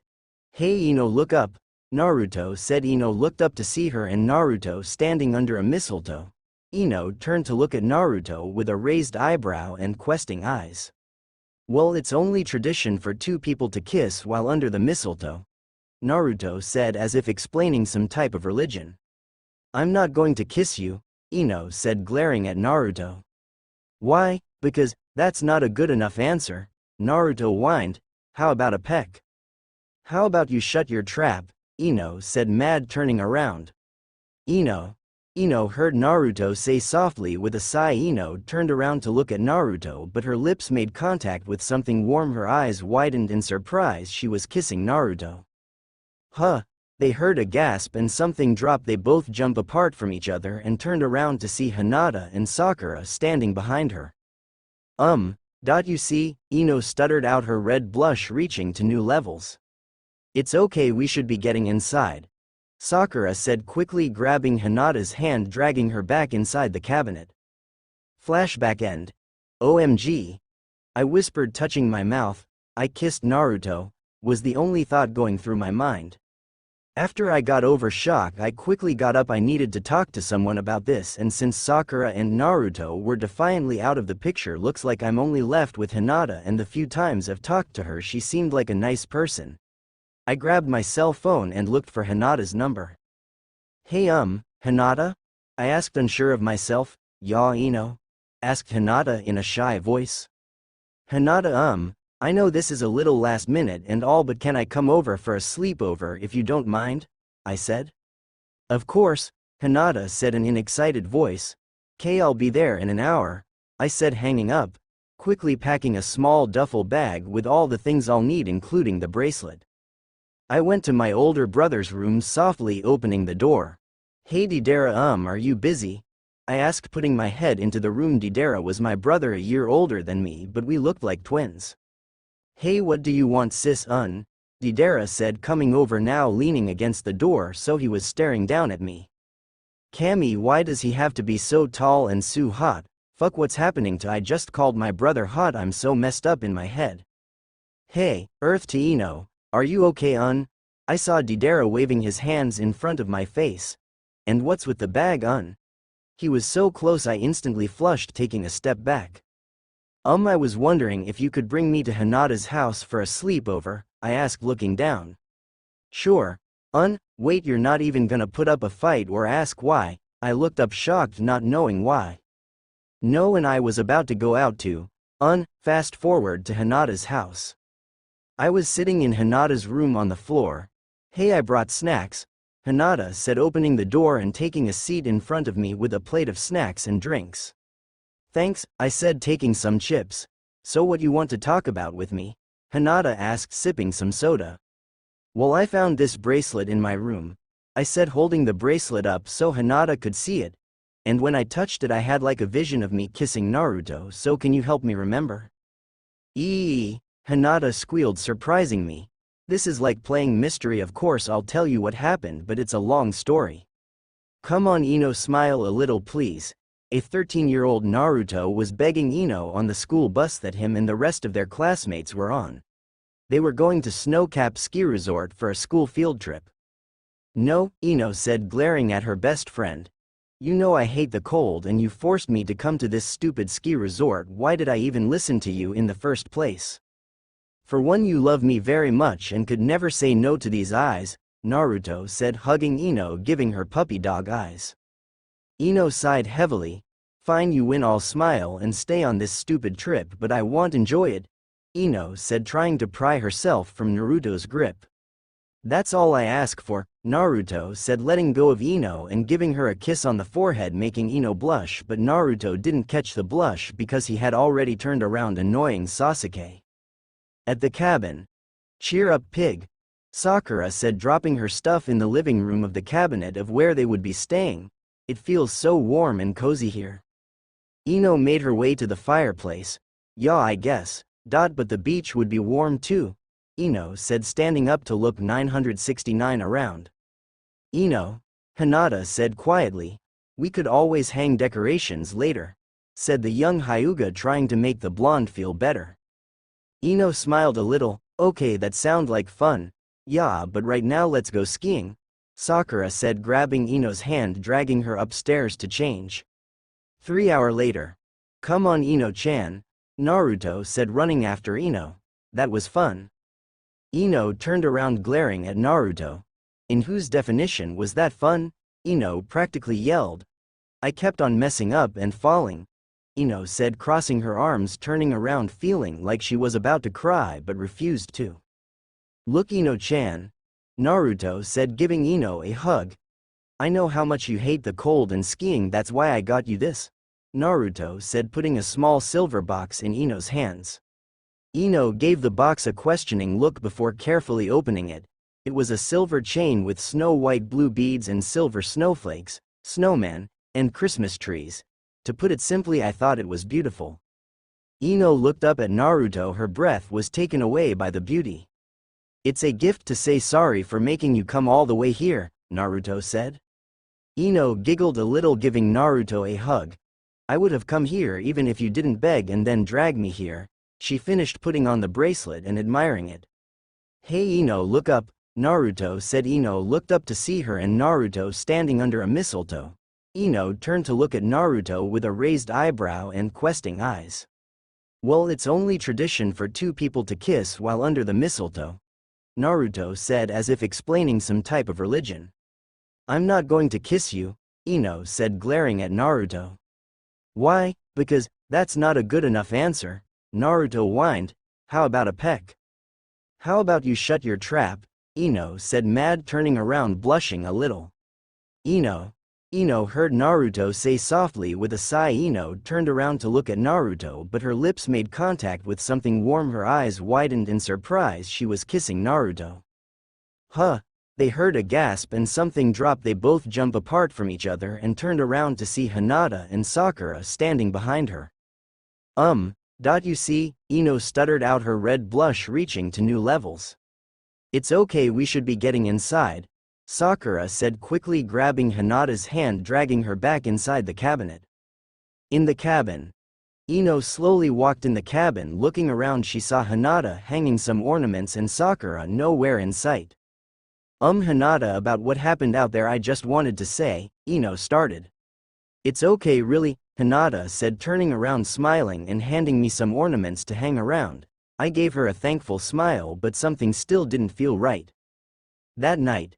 Speaker 1: Hey Ino, look up, Naruto said. Ino looked up to see her and Naruto standing under a mistletoe. Ino turned to look at Naruto with a raised eyebrow and questing eyes. Well, it's only tradition for two people to kiss while under the mistletoe, Naruto said, as if explaining some type of religion. I'm not going to kiss you, Ino said, glaring at Naruto. Why? Because that's not a good enough answer, Naruto whined. How about a peck? How about you shut your trap, Ino said, mad, turning around. Ino heard Naruto say softly with a sigh. Ino turned around to look at Naruto, but her lips made contact with something warm. Her eyes widened in surprise. She was kissing Naruto. They heard a gasp and something dropped. They both jumped apart from each other and turned around to see Hinata and Sakura standing behind her. You see, Ino stuttered out, her red blush reaching to new levels. It's okay, we should be getting inside, Sakura said quickly, grabbing Hinata's hand, dragging her back inside the cabinet. Flashback end. OMG. I whispered, touching my mouth. I kissed Naruto, was the only thought going through my mind. After I got over shock, I quickly got up. I needed to talk to someone about this, and since Sakura and Naruto were defiantly out of the picture, looks like I'm only left with Hinata, and the few times I've talked to her she seemed like a nice person. I grabbed my cell phone and looked for Hinata's number. Hey Hinata? I asked, unsure of myself. Ya Ino? Asked Hinata in a shy voice. Hinata, I know this is a little last minute and all, but can I come over for a sleepover if you don't mind? I said. Of course, Hinata said in an excited voice. "'Kay, I'll be there in an hour," I said, hanging up, quickly packing a small duffel bag with all the things I'll need, including the bracelet. I went to my older brother's room, softly opening the door. Hey Deidara, are you busy? I asked, putting my head into the room. Deidara was my brother, a year older than me, but we looked like twins. Hey, what do you want, sis? Deidara said, coming over now, leaning against the door so he was staring down at me. Cammy, why does he have to be so tall and so hot? Fuck, what's happening to I just called my brother hot? I'm so messed up in my head. Hey, Earth to Ino. Are you okay, I saw Deidara waving his hands in front of my face. And what's with the bag, He was so close I instantly flushed, taking a step back. I was wondering if you could bring me to Hinata's house for a sleepover, I asked, looking down. Sure. Wait, you're not even gonna put up a fight or ask why? I looked up, shocked, not knowing why. No, and I was about to go out to, fast forward to Hinata's house. I was sitting in Hinata's room on the floor. Hey, I brought snacks, Hinata said, opening the door and taking a seat in front of me with a plate of snacks and drinks. Thanks, I said, taking some chips. So what you want to talk about with me? Hinata asked, sipping some soda. Well, I found this bracelet in my room, I said, holding the bracelet up so Hinata could see it. And when I touched it I had like a vision of me kissing Naruto, so can you help me remember? Hinata squealed, surprising me. This is like playing mystery. Of course I'll tell you what happened, but it's a long story. Come on Ino, smile a little please. A 13-year-old Naruto was begging Ino on the school bus that him and the rest of their classmates were on. They were going to Snowcap Ski Resort for a school field trip. No, Ino said, glaring at her best friend. You know I hate the cold and you forced me to come to this stupid ski resort. Why did I even listen to you in the first place? For one, you love me very much and could never say no to these eyes, Naruto said, hugging Ino, giving her puppy dog eyes. Ino sighed heavily. Fine, you win, I'll smile and stay on this stupid trip, but I won't enjoy it, Ino said, trying to pry herself from Naruto's grip. That's all I ask for, Naruto said, letting go of Ino and giving her a kiss on the forehead, making Ino blush, but Naruto didn't catch the blush because he had already turned around, annoying Sasuke. At the cabin. Cheer up, pig, Sakura said, dropping her stuff in the living room of the cabinet of where they would be staying. It feels so warm and cozy here. Ino made her way to the fireplace. Yeah, I guess, but the beach would be warm too, Ino said, standing up to look 969 around. Ino, Hinata said quietly. We could always hang decorations later, said the young Hyuga, trying to make the blonde feel better. Ino smiled a little. Okay, that sounds like fun. Yeah, but right now let's go skiing, Sakura said, grabbing Ino's hand, dragging her upstairs to change. 3 hours later. Come on Ino-chan, Naruto said, running after Ino. That was fun. Ino turned around, glaring at Naruto. In whose definition was that fun? Ino practically yelled. I kept on messing up and falling, Ino said, crossing her arms, turning around, feeling like she was about to cry but refused to. Look Ino-chan, Naruto said, giving Ino a hug. I know how much you hate the cold and skiing, that's why I got you this, Naruto said, putting a small silver box in Ino's hands. Ino gave the box a questioning look before carefully opening it. It was a silver chain with snow-white blue beads and silver snowflakes, snowman, and Christmas trees. To put it simply, I thought it was beautiful. Ino looked up at Naruto, her breath was taken away by the beauty. It's a gift to say sorry for making you come all the way here, Naruto said. Ino giggled a little, giving Naruto a hug. I would have come here even if you didn't beg and then drag me here. She finished putting on the bracelet and admiring it. Hey Ino, look up, Naruto said. Ino looked up to see her and Naruto standing under a mistletoe. Ino turned to look at Naruto with a raised eyebrow and questing eyes. Well, it's only tradition for two people to kiss while under the mistletoe, Naruto said, as if explaining some type of religion. I'm not going to kiss you, Ino said, glaring at Naruto. Why? Because that's not a good enough answer, Naruto whined. How about a peck? How about you shut your trap, Ino said, mad, turning around, blushing a little. Ino heard Naruto say softly with a sigh. Ino turned around to look at Naruto, but her lips made contact with something warm. Her eyes widened in surprise. She was kissing Naruto. Huh? They heard a gasp and something dropped. They both jumped apart from each other and turned around to see Hinata and Sakura standing behind her. You see, Ino stuttered out, her red blush reaching to new levels. It's okay, we should be getting inside, Sakura said, quickly grabbing Hinata's hand, dragging her back inside the cabinet. In the cabin. Ino slowly walked in the cabin, looking around. She saw Hinata hanging some ornaments and Sakura nowhere in sight. Hinata, about what happened out there I just wanted to say, Ino started. It's okay really, Hinata said, turning around, smiling and handing me some ornaments to hang around. I gave her a thankful smile, but something still didn't feel right. That night,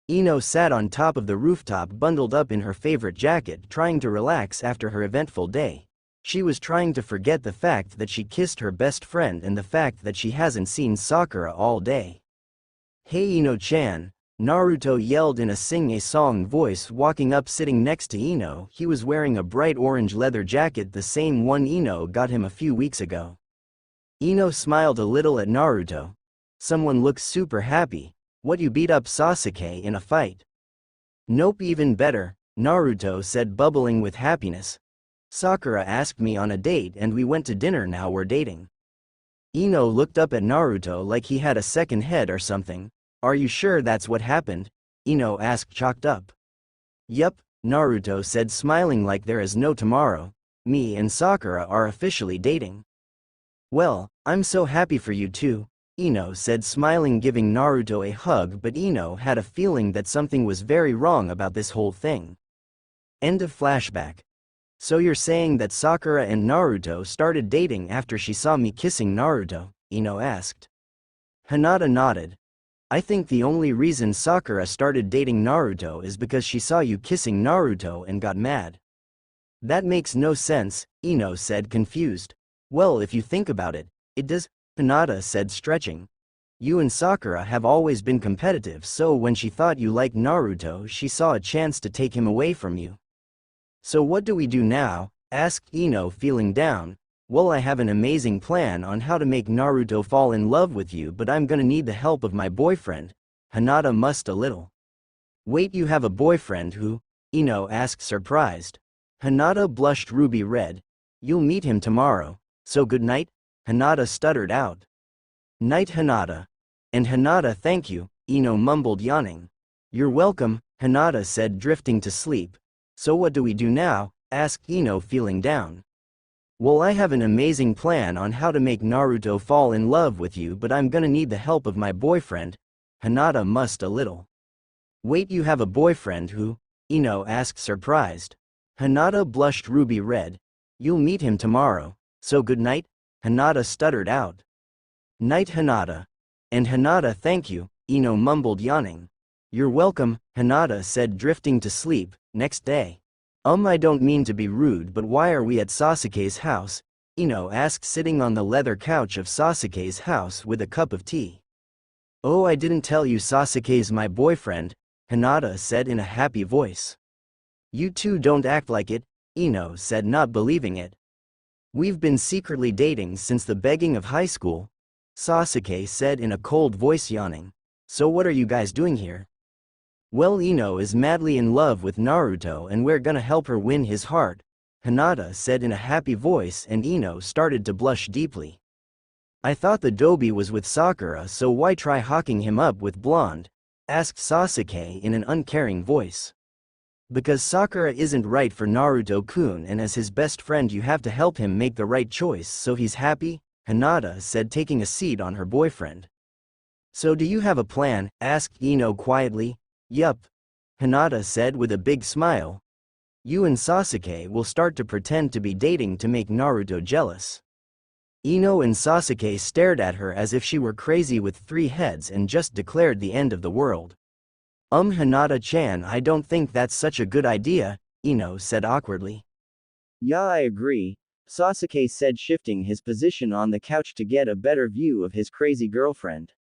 Speaker 1: Ino sat on top of the rooftop, bundled up in her favorite jacket, trying to relax after her eventful day. She was trying to forget the fact that she kissed her best friend and the fact that she hasn't seen Sakura all day. Hey Ino-chan, Naruto yelled in a sing-a-song voice, walking up, sitting next to Ino. He was wearing a bright orange leather jacket, the same one Ino got him a few weeks ago. Ino smiled a little at Naruto. Someone looks super happy. What, you beat up Sasuke in a fight? Nope, even better, Naruto said, bubbling with happiness. Sakura asked me on a date and we went to dinner. Now we're dating. Ino looked up at Naruto like he had a second head or something. Are you sure that's what happened? Ino asked, chalked up. Yup, Naruto said, smiling like there is no tomorrow. Me and Sakura are officially dating. Well, I'm so happy for you too, Ino said, smiling, giving Naruto a hug, but Ino had a feeling that something was very wrong about this whole thing. End of flashback. So you're saying that Sakura and Naruto started dating after she saw me kissing Naruto? Ino asked. Hinata nodded. I think the only reason Sakura started dating Naruto is because she saw you kissing Naruto and got mad. That makes no sense, Ino said, confused. Well, if you think about it, it does, Hinata said, stretching. You and Sakura have always been competitive, so when she thought you liked Naruto, she saw a chance to take him away from you. So what do we do now? Asked Ino, feeling down. Well, I have an amazing plan on how to make Naruto fall in love with you, but I'm gonna need the help of my boyfriend. Hinata mused a little. Wait, you have a boyfriend? Who? Ino asked, surprised. Hinata blushed ruby red. You'll meet him tomorrow. So good night? Hinata stuttered out. Night, Hinata. And Hinata, thank you, Ino mumbled, yawning. You're welcome, Hinata said, drifting to sleep. So what do we do now? Asked Ino, feeling down. Well, I have an amazing plan on how to make Naruto fall in love with you, but I'm gonna need the help of my boyfriend. Hinata mused a little. Wait, you have a boyfriend? Who? Ino asked, surprised. Hinata blushed ruby red. You'll meet him tomorrow. So good night? Hinata stuttered out. Night, Hinata. And Hinata, thank you, Ino mumbled, yawning. You're welcome, Hinata said, drifting to sleep. Next day. I don't mean to be rude, but why are we at Sasuke's house? Ino asked, sitting on the leather couch of Sasuke's house with a cup of tea. Oh, I didn't tell you Sasuke's my boyfriend, Hinata said in a happy voice. You two don't act like it, Ino said, not believing it. We've been secretly dating since the beginning of high school, Sasuke said in a cold voice, yawning. So what are you guys doing here? Well, Ino is madly in love with Naruto and we're gonna help her win his heart, Hinata said in a happy voice, and Ino started to blush deeply. I thought the Dobi was with Sakura, so why try hooking him up with Blonde? Asked Sasuke in an uncaring voice. Because Sakura isn't right for Naruto-kun, and as his best friend you have to help him make the right choice so he's happy, Hinata said, taking a seat on her boyfriend. So do you have a plan? Asked Ino quietly. Yup, Hinata said with a big smile. You and Sasuke will start to pretend to be dating to make Naruto jealous. Ino and Sasuke stared at her as if she were crazy with 3 heads and just declared the end of the world. Hinata-chan, I don't think that's such a good idea, Ino said awkwardly. Yeah, I agree, Sasuke said, shifting his position on the couch to get a better view of his crazy girlfriend.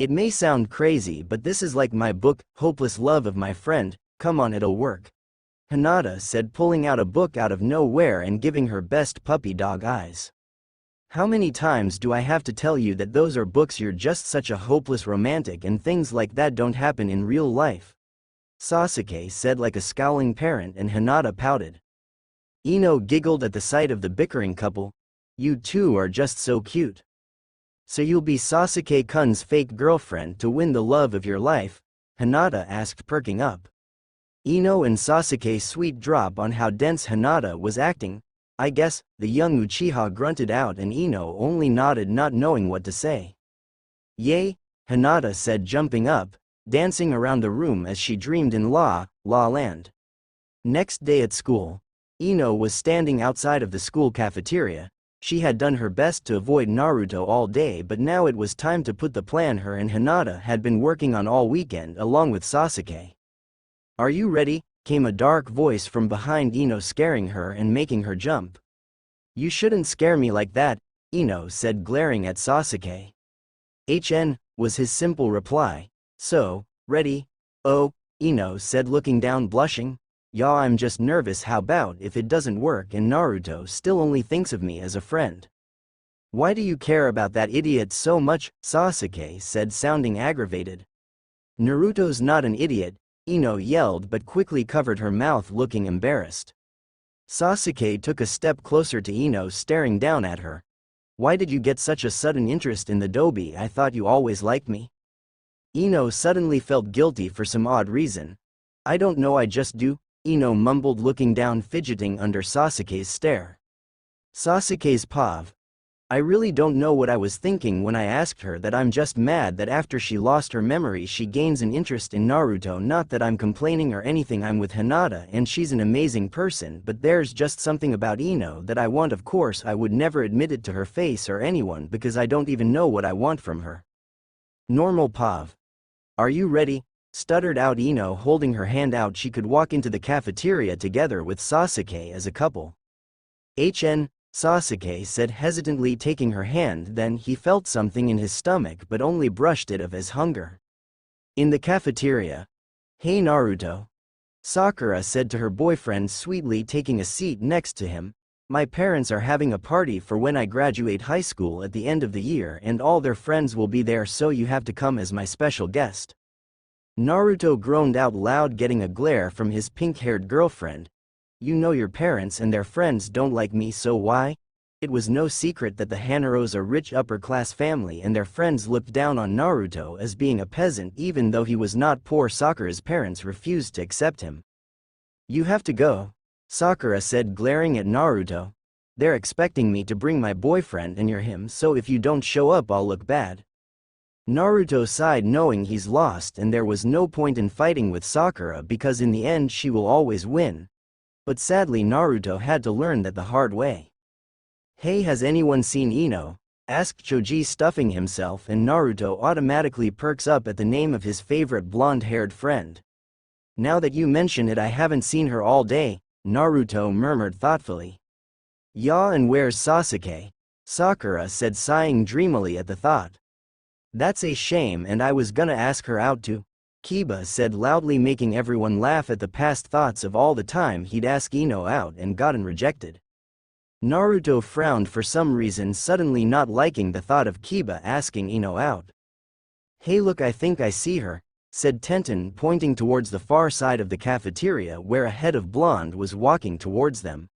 Speaker 1: It may sound crazy, but this is like my book, Hopeless Love of My Friend. Come on, it'll work, Hinata said, pulling out a book out of nowhere and giving her best puppy dog eyes. How many times do I have to tell you that those are books? You're just such a hopeless romantic and things like that don't happen in real life, Sasuke said like a scowling parent, and Hinata pouted. Ino giggled at the sight of the bickering couple. You two are just so cute. So you'll be Sasuke-kun's fake girlfriend to win the love of your life? Hinata asked, perking up. Ino and Sasuke's sweet drop on how dense Hinata was acting. I guess, the young Uchiha grunted out, and Ino only nodded, not knowing what to say. Yay, Hinata said, jumping up, dancing around the room as she dreamed in La Land. Next day at school, Ino was standing outside of the school cafeteria. She had done her best to avoid Naruto all day, but now it was time to put the plan her and Hinata had been working on all weekend along with Sasuke. Are you ready? Came a dark voice from behind Ino, scaring her and making her jump. You shouldn't scare me like that, Ino said, glaring at Sasuke. Was his simple reply. So, ready? Oh, Ino said, looking down, blushing. Yeah, I'm just nervous. How about if it doesn't work and Naruto still only thinks of me as a friend? Why do you care about that idiot so much? Sasuke said, sounding aggravated. Naruto's not an idiot, Ino yelled but quickly covered her mouth looking embarrassed. Sasuke took a step closer to Ino staring down at her. Why did you get such a sudden interest in the dobi? I thought you always liked me. Ino suddenly felt guilty for some odd reason. I don't know, I just do, Ino mumbled looking down fidgeting under Sasuke's stare. Sasuke's pav. I really don't know what I was thinking when I asked her that. I'm just mad that after she lost her memory she gains an interest in Naruto. Not that I'm complaining or anything, I'm with Hinata and she's an amazing person, but there's just something about Ino that I want. Of course I would never admit it to her face or anyone because I don't even know what I want from her. Normal pav. Are you ready? Stuttered out Ino holding her hand out. She could walk into the cafeteria together with Sasuke as a couple. Sasuke said hesitantly taking her hand, then he felt something in his stomach but only brushed it off as hunger. In the cafeteria. Hey Naruto. Sakura said to her boyfriend sweetly taking a seat next to him. My parents are having a party for when I graduate high school at the end of the year and all their friends will be there, so you have to come as my special guest. Naruto groaned out loud getting a glare from his pink-haired girlfriend. You know your parents and their friends don't like me, so why? It was no secret that the Hanaros are rich upper-class family and their friends looked down on Naruto as being a peasant even though he was not poor. Sakura's parents refused to accept him. You have to go, Sakura said glaring at Naruto. They're expecting me to bring my boyfriend and you're him, so if you don't show up I'll look bad. Naruto sighed knowing he's lost and there was no point in fighting with Sakura because in the end she will always win. But sadly Naruto had to learn that the hard way. Hey, has anyone seen Ino? Asked Choji stuffing himself, and Naruto automatically perks up at the name of his favorite blonde-haired friend. Now that you mention it, I haven't seen her all day, Naruto murmured thoughtfully. Yeah, and where's Sasuke? Sakura said sighing dreamily at the thought. That's a shame and I was gonna ask her out too. Kiba said loudly making everyone laugh at the past thoughts of all the time he'd ask Ino out and gotten rejected. Naruto frowned for some reason, suddenly not liking the thought of Kiba asking Ino out. Hey look, I think I see her, said Tenten pointing towards the far side of the cafeteria where a head of blonde was walking towards them.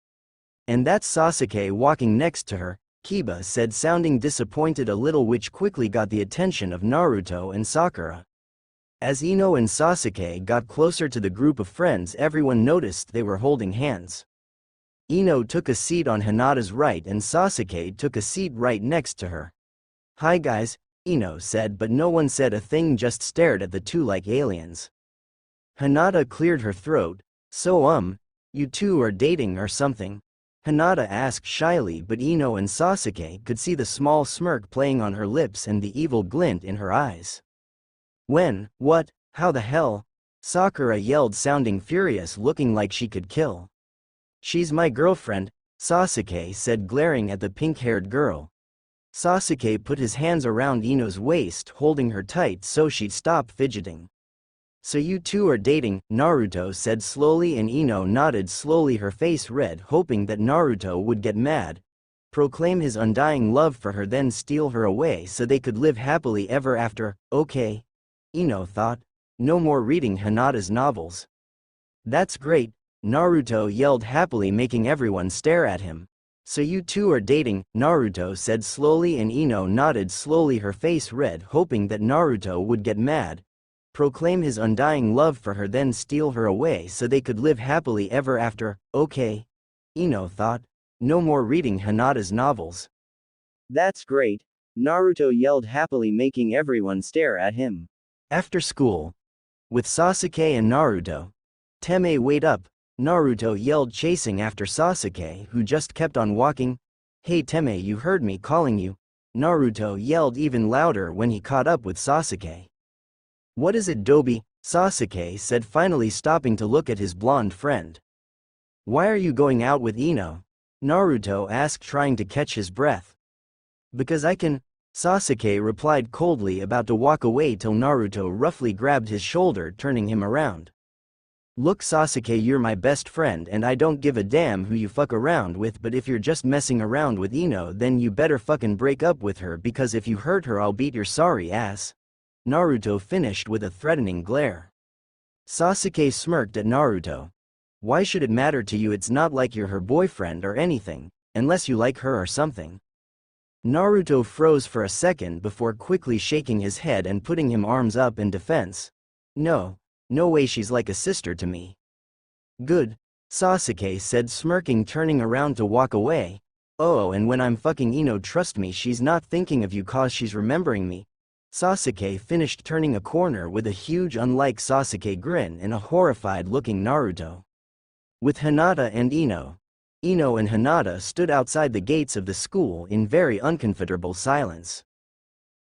Speaker 1: And that's Sasuke walking next to her, Kiba said sounding disappointed a little, which quickly got the attention of Naruto and Sakura. As Ino and Sasuke got closer to the group of friends, everyone noticed they were holding hands. Ino took a seat on Hinata's right and Sasuke took a seat right next to her. Hi guys, Ino said, but no one said a thing, just stared at the two like aliens. Hinata cleared her throat. So you two are dating or something? Hinata asked shyly, but Ino and Sasuke could see the small smirk playing on her lips and the evil glint in her eyes. When? What? How the hell? Sakura yelled sounding furious, looking like she could kill. She's my girlfriend, Sasuke said glaring at the pink-haired girl. Sasuke put his hands around Ino's waist holding her tight so she'd stop fidgeting. So you two are dating, Naruto said slowly, and Ino nodded slowly, her face red, hoping that Naruto would get mad, proclaim his undying love for her, then steal her away so they could live happily ever after. Okay, Ino thought. No more reading Hinata's novels. That's great, Naruto yelled happily, making everyone stare at him. So you two are dating, Naruto said slowly, and Ino nodded slowly, her face red, hoping that Naruto would get mad, proclaim his undying love for her, then steal her away so they could live happily ever after. Okay, Ino thought. No more reading Hinata's novels. That's great, Naruto yelled happily, making everyone stare at him. After school. With Sasuke and Naruto. Teme, wait up, Naruto yelled, chasing after Sasuke, who just kept on walking. Hey Teme, you heard me calling you, Naruto yelled even louder when he caught up with Sasuke. What is it, Dobi? Sasuke said, finally stopping to look at his blonde friend. Why are you going out with Ino? Naruto asked, trying to catch his breath. Because I can, Sasuke replied coldly, about to walk away till Naruto roughly grabbed his shoulder, turning him around. Look Sasuke, you're my best friend and I don't give a damn who you fuck around with, but if you're just messing around with Ino then you better fucking break up with her, because if you hurt her I'll beat your sorry ass. Naruto finished with a threatening glare. Sasuke smirked at Naruto. Why should it matter to you? It's not like you're her boyfriend or anything, unless you like her or something. Naruto froze for a second before quickly shaking his head and putting his arms up in defense. No way, she's like a sister to me. Good, Sasuke said, smirking, turning around to walk away. Oh, and when I'm fucking Ino, trust me, she's not thinking of you cause she's remembering me. Sasuke finished, turning a corner with a huge unlike Sasuke grin and a horrified looking Naruto. With Hinata and Ino and Hinata stood outside the gates of the school in very uncomfortable silence.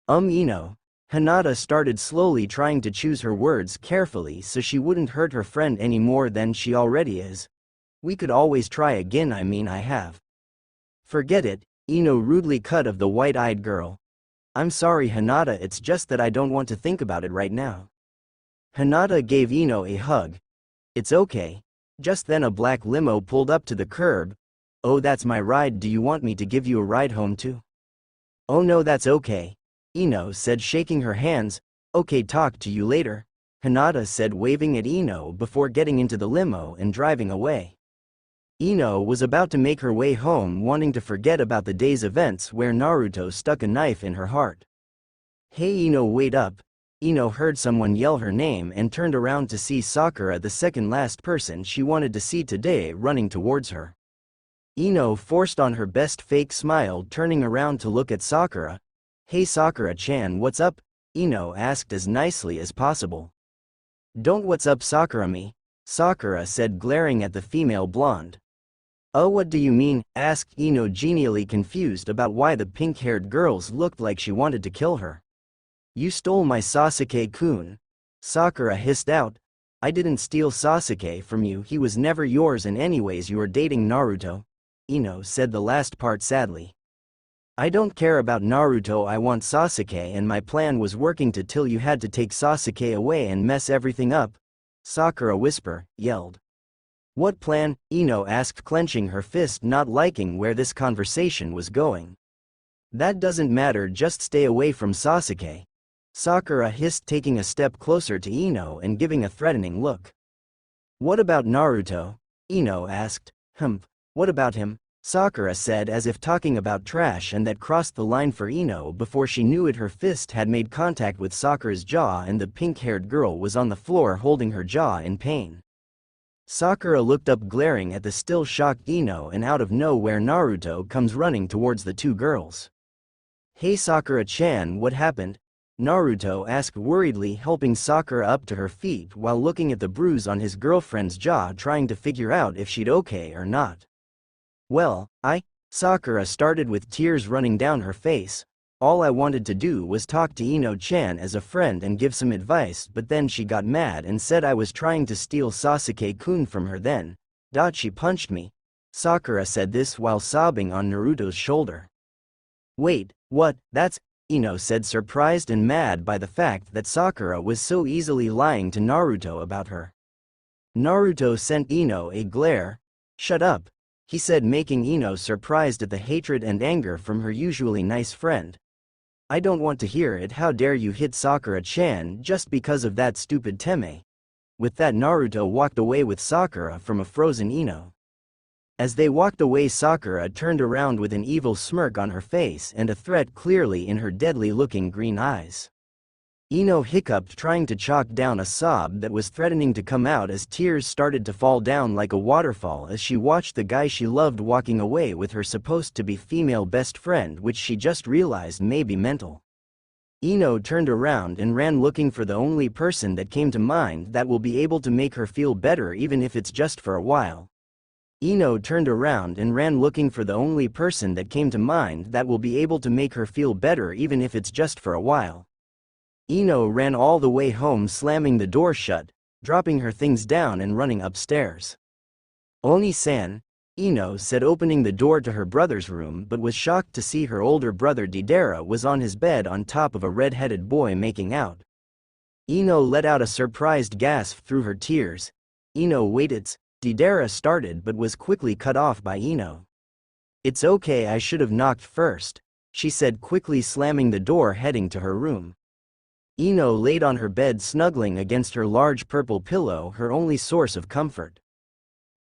Speaker 1: Hinata started slowly, trying to choose her words carefully so she wouldn't hurt her friend any more than she already is. We could always try again, I have. Forget it, Ino rudely cut of the white-eyed girl. I'm sorry Hinata, it's just that I don't want to think about it right now. Hinata gave Ino a hug. It's okay. Just then a black limo pulled up to the curb. Oh, that's my ride, do you want me to give you a ride home too? Oh no, that's okay, Ino said, shaking her hands. Okay, talk to you later, Hinata said, waving at Ino before getting into the limo and driving away. Ino was about to make her way home, wanting to forget about the day's events where Naruto stuck a knife in her heart. Hey Ino, wait up. Ino heard someone yell her name and turned around to see Sakura, the second last person she wanted to see today, running towards her. Ino forced on her best fake smile, turning around to look at Sakura. Hey Sakura-chan, what's up? Ino asked as nicely as possible. Don't what's up Sakura-me, Sakura said, glaring at the female blonde. Oh, what do you mean? Asked Ino, genially confused about why the pink-haired girls looked like she wanted to kill her. You stole my Sasuke-kun, Sakura hissed out. I didn't steal Sasuke from you, he was never yours, and anyways you're dating Naruto, Ino said the last part sadly. I don't care about Naruto, I want Sasuke, and my plan was working till you had to take Sasuke away and mess everything up, Sakura yelled. What plan? Ino asked, clenching her fist, not liking where this conversation was going. That doesn't matter, just stay away from Sasuke, Sakura hissed, taking a step closer to Ino and giving a threatening look. What about Naruto? Ino asked. What about him? Sakura said, as if talking about trash, and that crossed the line for Ino before she knew it. Her fist had made contact with Sakura's jaw and the pink-haired girl was on the floor holding her jaw in pain. Sakura looked up, glaring at the still shocked Ino, and out of nowhere Naruto comes running towards the two girls. Hey Sakura-chan, what happened? Naruto asked worriedly, helping Sakura up to her feet while looking at the bruise on his girlfriend's jaw, trying to figure out if she'd okay or not. Well, Sakura started with tears running down her face. All I wanted to do was talk to Ino-chan as a friend and give some advice, but then she got mad and said I was trying to steal Sasuke-kun from her then. She punched me. Sakura said this while sobbing on Naruto's shoulder. Wait, what? That's... Ino said, surprised and mad by the fact that Sakura was so easily lying to Naruto about her. Naruto sent Ino a glare. Shut up, he said, making Ino surprised at the hatred and anger from her usually nice friend. I don't want to hear it. How dare you hit Sakura-chan just because of that stupid Teme? With that, Naruto walked away with Sakura from a frozen Ino. As they walked away, Sakura turned around with an evil smirk on her face and a threat clearly in her deadly-looking green eyes. Ino hiccuped, trying to choke down a sob that was threatening to come out as tears started to fall down like a waterfall as she watched the guy she loved walking away with her supposed-to-be female best friend, which she just realized may be mental. Ino turned around and ran, looking for the only person that came to mind that will be able to make her feel better, even if it's just for a while. Ino turned around and ran, looking for the only person that came to mind that will be able to make her feel better, even if it's just for a while. Ino ran all the way home, slamming the door shut, dropping her things down and running upstairs. Oni-san, Ino said, opening the door to her brother's room, but was shocked to see her older brother Deidara was on his bed on top of a red-headed boy making out. Ino let out a surprised gasp through her tears. Ino waited. Deidara started but was quickly cut off by Ino. It's okay, I should have knocked first, she said quickly, slamming the door, heading to her room. Ino laid on her bed snuggling against her large purple pillow, her only source of comfort.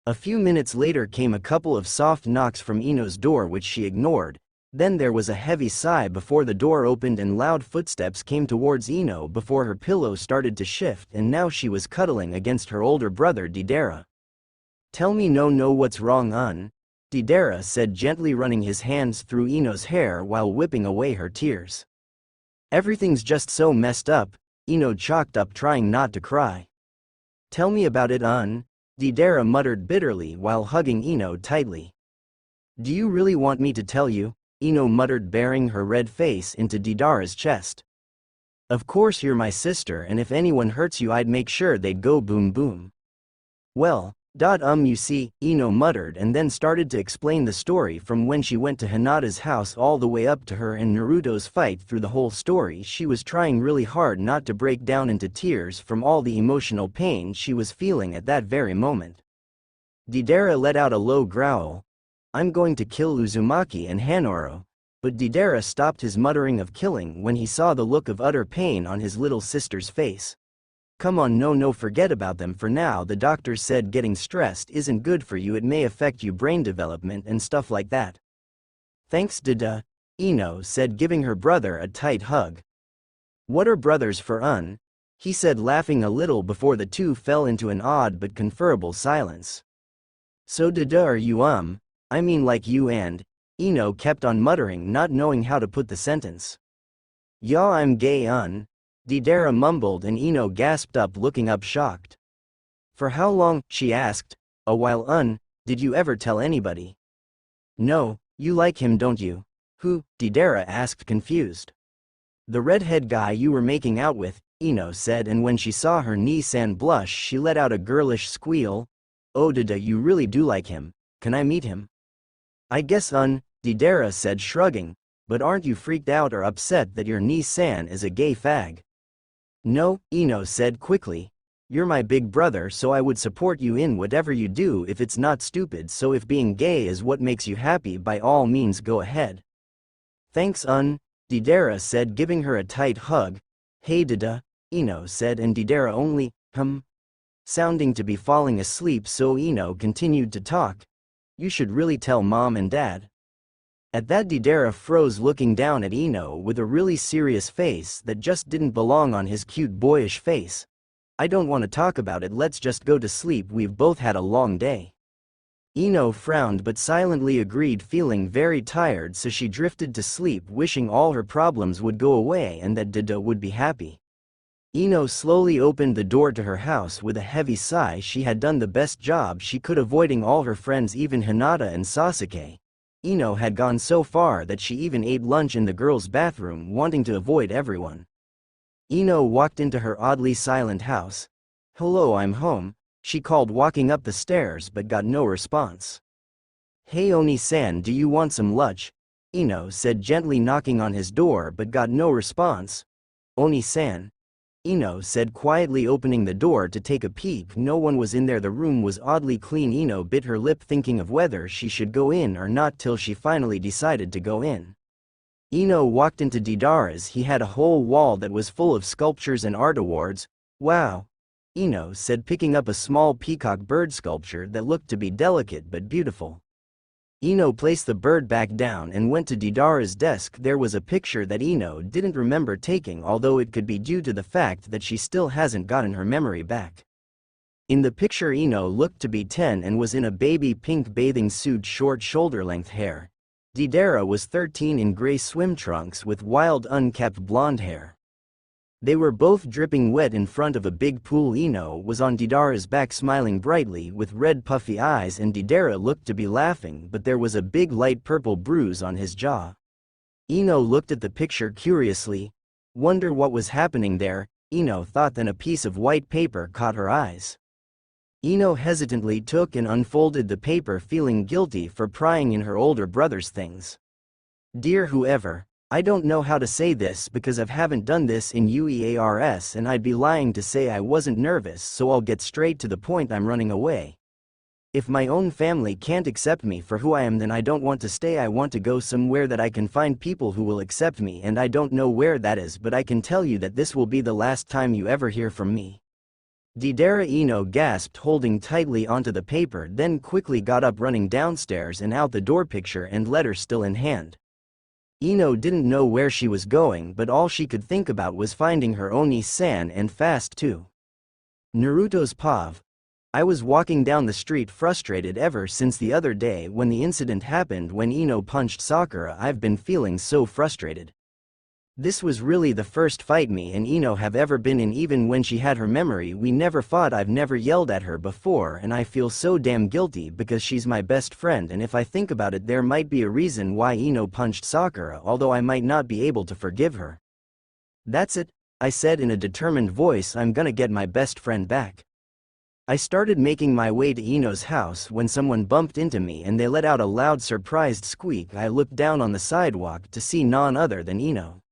Speaker 1: A few minutes later came a couple of soft knocks from Ino's door which she ignored. Then there was a heavy sigh before the door opened and loud footsteps came towards Ino before her pillow started to shift, and now she was cuddling against her older brother Didera. "Tell me no what's wrong, Didera said, gently running his hands through Ino's hair while whipping away her tears. "Everything's just so messed up," Ino chalked up, trying not to cry. "Tell me about it, Didera muttered bitterly while hugging Ino tightly. "Do you really want me to tell you?" Ino muttered, burying her red face into Didera's chest. "Of course you're my sister, and if anyone hurts you I'd make sure they'd go boom boom." "Well, you see," Ino muttered, and then started to explain the story from when she went to Hinata's house all the way up to her and Naruto's fight. Through the whole story she was trying really hard not to break down into tears from all the emotional pain she was feeling at that very moment. Didera let out a low growl. "I'm going to kill Uzumaki and Hanoro." But Didera stopped his muttering of killing when he saw the look of utter pain on his little sister's face. "Come on, no, forget about them for now. The doctor said getting stressed isn't good for you, it may affect your brain development and stuff like that." "Thanks, Dida," Ino said, giving her brother a tight hug. "What are brothers for, he said, laughing a little before the two fell into an odd but conferable silence. "So Dida are you, I mean like you and," Ino kept on muttering, not knowing how to put the sentence. "Yeah, I'm gay, Didera mumbled, and Ino gasped up, looking up shocked. "For how long?" she asked. "A while, did you ever tell anybody?" "No, you like him, don't you?" "Who?" Didera asked, confused. "The redhead guy you were making out with," Ino said, and when she saw her Ni-san blush she let out a girlish squeal. "Oh Dida, you really do like him. Can I meet him?" "I guess, Didera said, shrugging. "But aren't you freaked out or upset that your Ni-san is a gay fag?" "No," Ino said quickly. "You're my big brother, so I would support you in whatever you do if it's not stupid, so if being gay is what makes you happy, by all means go ahead." "Thanks, Didera said, giving her a tight hug. "Hey Dida," Ino said, and Didera only, sounding to be falling asleep, so Ino continued to talk. "You should really tell Mom and Dad." At that Didera froze, looking down at Ino with a really serious face that just didn't belong on his cute boyish face. "I don't want to talk about it, let's just go to sleep, we've both had a long day." Ino frowned but silently agreed, feeling very tired, so she drifted to sleep, wishing all her problems would go away and that Dida would be happy. Ino slowly opened the door to her house with a heavy sigh. She had done the best job she could, avoiding all her friends, even Hinata and Sasuke. Ino had gone so far that she even ate lunch in the girls' bathroom, wanting to avoid everyone. Ino walked into her oddly silent house. "Hello, I'm home," she called, walking up the stairs, but got no response. "Hey Oni-san, do you want some lunch?" Ino said, gently knocking on his door, but got no response. "Oni-san," Ino said, quietly opening the door to take a peek. No one was in there. The room was oddly clean. Ino bit her lip, thinking of whether she should go in or not, till she finally decided to go in. Ino walked into Didera's. He had a whole wall that was full of sculptures and art awards. "Wow," Ino said, picking up a small peacock bird sculpture that looked to be delicate but beautiful. Ino placed the bird back down and went to Didera's desk. There was a picture that Ino didn't remember taking, although it could be due to the fact that she still hasn't gotten her memory back. In the picture, Ino looked to be 10 and was in a baby pink bathing suit, short shoulder-length hair. Didera was 13 in gray swim trunks with wild unkept blonde hair. They were both dripping wet in front of a big pool. Ino was on Didera's back, smiling brightly with red puffy eyes, and Didera looked to be laughing, but there was a big light purple bruise on his jaw. Ino looked at the picture curiously. Wonder what was happening there, Ino thought. Then a piece of white paper caught her eyes. Ino hesitantly took and unfolded the paper, feeling guilty for prying in her older brother's things. "Dear whoever, I don't know how to say this because I haven't done this in years, and I'd be lying to say I wasn't nervous, so I'll get straight to the point. I'm running away. If my own family can't accept me for who I am, then I don't want to stay. I want to go somewhere that I can find people who will accept me, and I don't know where that is, but I can tell you that this will be the last time you ever hear from me." Deidara, Ino gasped, holding tightly onto the paper, then quickly got up, running downstairs and out the door, picture and letter still in hand. Ino didn't know where she was going, but all she could think about was finding her Oni-san, and fast too. Naruto's Pav. I was walking down the street frustrated ever since the other day when the incident happened when Ino punched Sakura. I've been feeling so frustrated. This was really the first fight me and Ino have ever been in. Even when she had her memory, we never fought. I've never yelled at her before, and I feel so damn guilty because she's my best friend, and if I think about it, there might be a reason why Ino punched Sakura, although I might not be able to forgive her. "That's it," I said in a determined voice. "I'm gonna get my best friend back." I started making my way to Ino's house when someone bumped into me and they let out a loud surprised squeak. I looked down on the sidewalk to see none other than Ino.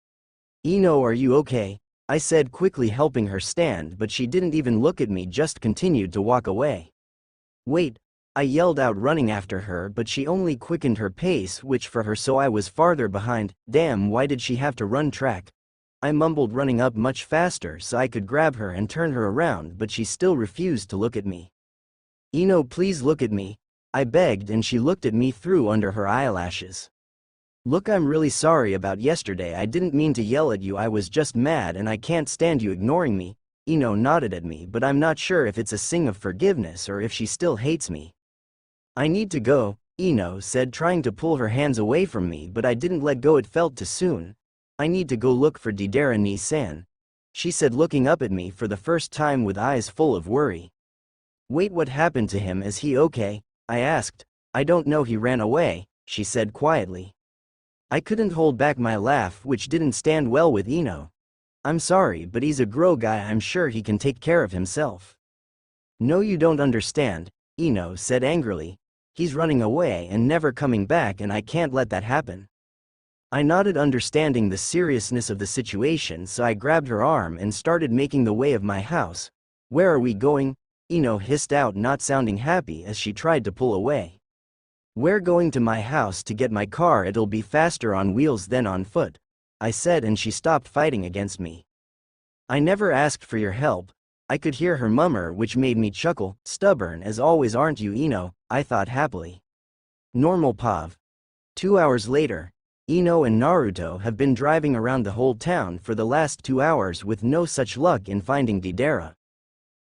Speaker 1: "Ino, are you okay?" I said quickly, helping her stand, but she didn't even look at me, just continued to walk away. "Wait," I yelled out, running after her, but she only quickened her pace, which for her, so I was farther behind. Damn, why did she have to run track? I mumbled, running up much faster so I could grab her and turn her around, but she still refused to look at me. "Ino, please look at me," I begged, and she looked at me through under her eyelashes. "Look, I'm really sorry about yesterday. I didn't mean to yell at you. I was just mad and I can't stand you ignoring me." Ino nodded at me, but I'm not sure if it's a sign of forgiveness or if she still hates me. "I need to go," Ino said, trying to pull her hands away from me, but I didn't let go. It felt too soon. "I need to go look for Deidara-ni-san," she said, looking up at me for the first time with eyes full of worry. "Wait, what happened to him? Is he okay?" I asked. "I don't know, he ran away," she said quietly. I couldn't hold back my laugh, which didn't stand well with Ino. "I'm sorry, but he's a grown guy. I'm sure he can take care of himself." "No, you don't understand," Ino said angrily. "He's running away and never coming back, and I can't let that happen." I nodded, understanding the seriousness of the situation, so I grabbed her arm and started making the way of my house. "Where are we going?" Ino hissed out, not sounding happy as she tried to pull away. "We're going to my house to get my car. It'll be faster on wheels than on foot," I said, and she stopped fighting against me. "I never asked for your help," I could hear her murmur, which made me chuckle. "Stubborn as always, aren't you, Ino?" I thought happily. Normal Pav. 2 hours later. Ino and Naruto have been driving around the whole town for the last 2 hours with no such luck in finding Deidara.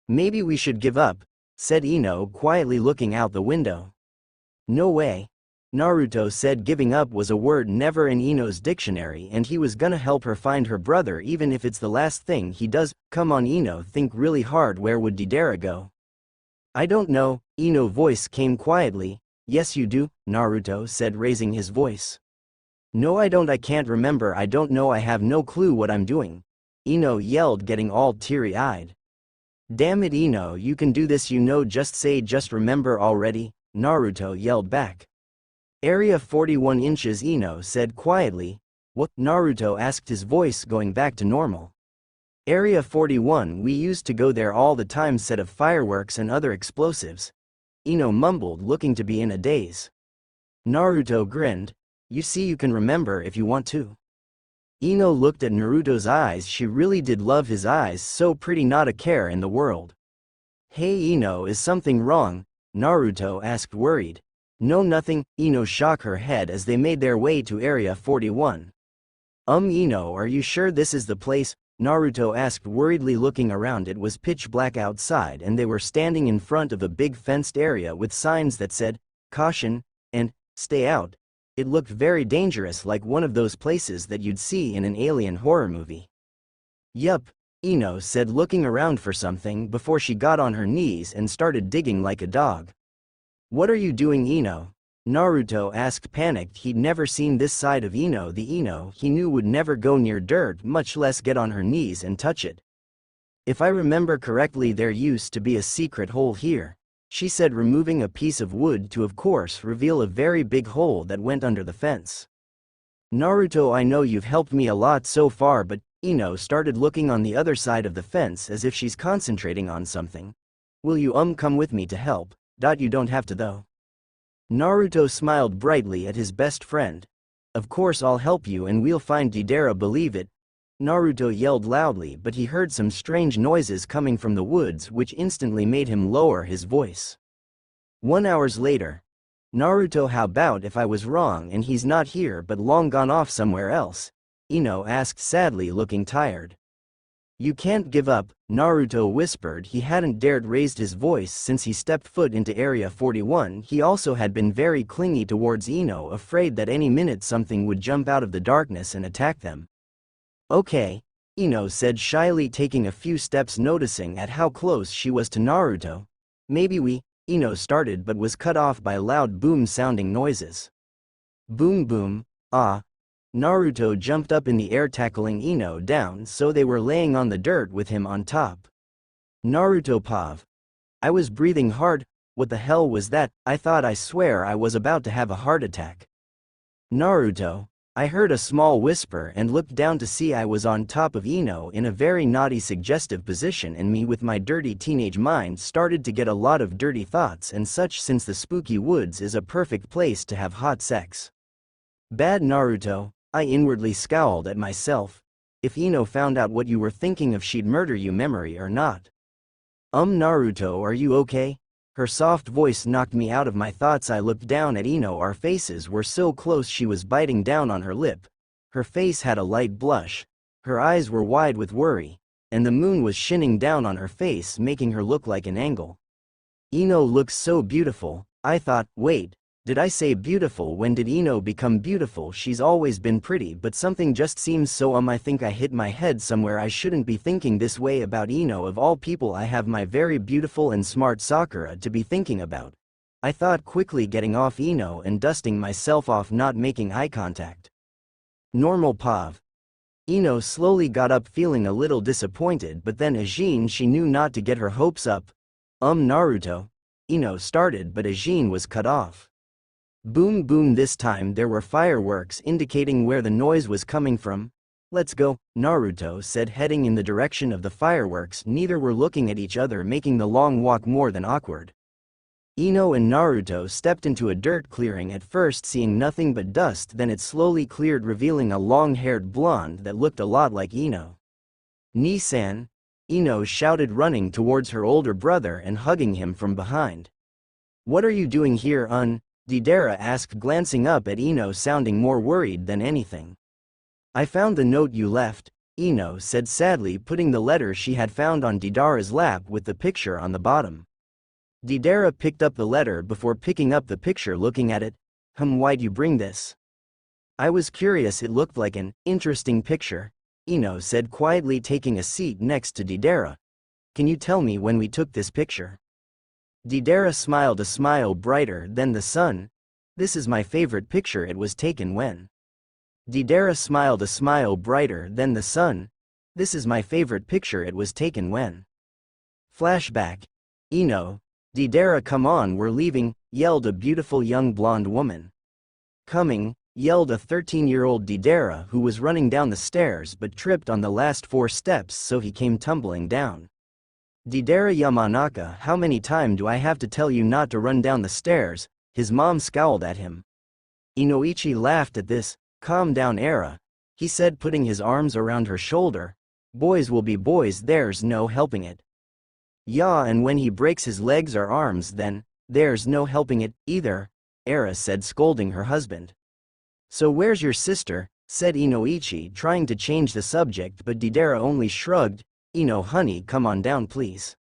Speaker 1: "Maybe we should give up," said Ino, quietly looking out the window. "No way," Naruto said. Giving up was a word never in Ino's dictionary, and he was gonna help her find her brother even if it's the last thing he does. "Come on, Ino, think really hard. Where would Deidara go?" "I don't know," Ino's voice came quietly. "Yes you do," Naruto said, raising his voice. "No I don't. I can't remember. I don't know. I have no clue what I'm doing," Ino yelled, getting all teary-eyed. "Damn it, Ino, you can do this, you know. Just say, just remember already," Naruto yelled back. "Area 41 inches," Ino said quietly. "What?" Naruto asked, his voice going back to normal. "Area 41, we used to go there all the time. Set of fireworks and other explosives," Ino mumbled, looking to be in a daze. Naruto grinned. "You see, you can remember if you want to." Ino looked at Naruto's eyes. She really did love his eyes, so pretty, not a care in the world. "Hey Ino, is something wrong?" Naruto asked, worried. "No, nothing," Ino shook her head as they made their way to Area 41. Ino, are you sure this is the place?" Naruto asked worriedly, looking around. It was pitch black outside and they were standing in front of a big fenced area with signs that said, "Caution," and "Stay out." It looked very dangerous, like one of those places that you'd see in an alien horror movie. "Yup," Ino said, looking around for something before she got on her knees and started digging like a dog. "What are you doing, Ino?" Naruto asked, panicked. He'd never seen this side of Ino. The Ino he knew would never go near dirt, much less get on her knees and touch it. "If I remember correctly, there used to be a secret hole here," she said, removing a piece of wood to, of course, reveal a very big hole that went under the fence. "Naruto, I know you've helped me a lot so far, but," Ino started looking on the other side of the fence as if she's concentrating on something. "Will you come with me to help?" You don't have to though. Naruto smiled brightly at his best friend. Of course I'll help you and we'll find Deidara, believe it. Naruto yelled loudly, but he heard some strange noises coming from the woods which instantly made him lower his voice. 1 hour later. Naruto, how about if I was wrong and he's not here but long gone off somewhere else? Ino asked sadly, looking tired. You can't give up, Naruto whispered. He hadn't dared raise his voice since he stepped foot into Area 41. He also had been very clingy towards Ino, afraid that any minute something would jump out of the darkness and attack them. Okay, Ino said shyly, taking a few steps, noticing at how close she was to Naruto. Maybe Ino started but was cut off by loud boom-sounding noises. Boom boom, ah. Naruto jumped up in the air, tackling Ino down so they were laying on the dirt with him on top. Naruto Pav. I was breathing hard. What the hell was that? I swear I was about to have a heart attack. Naruto. I heard a small whisper and looked down to see I was on top of Ino in a very naughty, suggestive position, and me with my dirty teenage mind started to get a lot of dirty thoughts and such, since the spooky woods is a perfect place to have hot sex. Bad Naruto, I inwardly scowled at myself. If Ino found out what you were thinking of, she'd murder you, memory or not. Naruto, are you okay? Her soft voice knocked me out of my thoughts. I looked down at Ino. Our faces were so close. She was biting down on her lip. Her face had a light blush. Her eyes were wide with worry, and the moon was shining down on her face, making her look like an angel. Ino looks so beautiful. I thought, wait, did I say beautiful? When did Ino become beautiful? She's always been pretty, but something just seems so I think I hit my head somewhere. I shouldn't be thinking this way about Ino. Of all people, I have my very beautiful and smart Sakura to be thinking about. I thought, quickly getting off Ino and dusting myself off, not making eye contact. Normal Pav. Ino slowly got up, feeling a little disappointed, but then Ajin, she knew not to get her hopes up. Naruto. Ino started, but Ajin was cut off. Boom boom, this time there were fireworks indicating where the noise was coming from. Let's go, Naruto said, heading in the direction of the fireworks. Neither were looking at each other, making the long walk more than awkward. Ino and Naruto stepped into a dirt clearing, at first seeing nothing but dust, then it slowly cleared, revealing a long-haired blonde that looked a lot like Ino. Ni-san, Ino shouted, running towards her older brother and hugging him from behind. What are you doing here, Deidara asked, glancing up at Ino, sounding more worried than anything. I found the note you left, Ino said sadly, putting the letter she had found on Deidara's lap with the picture on the bottom. Deidara picked up the letter before picking up the picture, looking at it. Why'd you bring this? I was curious, it looked like an interesting picture, Ino said quietly, taking a seat next to Deidara. Can you tell me when we took this picture? Deidara smiled, a smile brighter than the sun. This is my favorite picture. It was taken when. Deidara smiled, a smile brighter than the sun. This is my favorite picture. It was taken when. Flashback. Ino. Deidara, come on, we're leaving, yelled a beautiful young blonde woman. Coming, yelled a 13-year-old Deidara, who was running down the stairs but tripped on the last 4 steps, so he came tumbling down. Deidara Yamanaka, how many times do I have to tell you not to run down the stairs? His mom scowled at him. Inoichi laughed at this. Calm down, Era, he said, putting his arms around her shoulder. Boys will be boys, there's no helping it. Yeah, and when he breaks his legs or arms, then there's no helping it either, Era said, scolding her husband. So where's your sister? Said Inoichi, trying to change the subject, but Deidara only shrugged. Ino, honey, come on down please.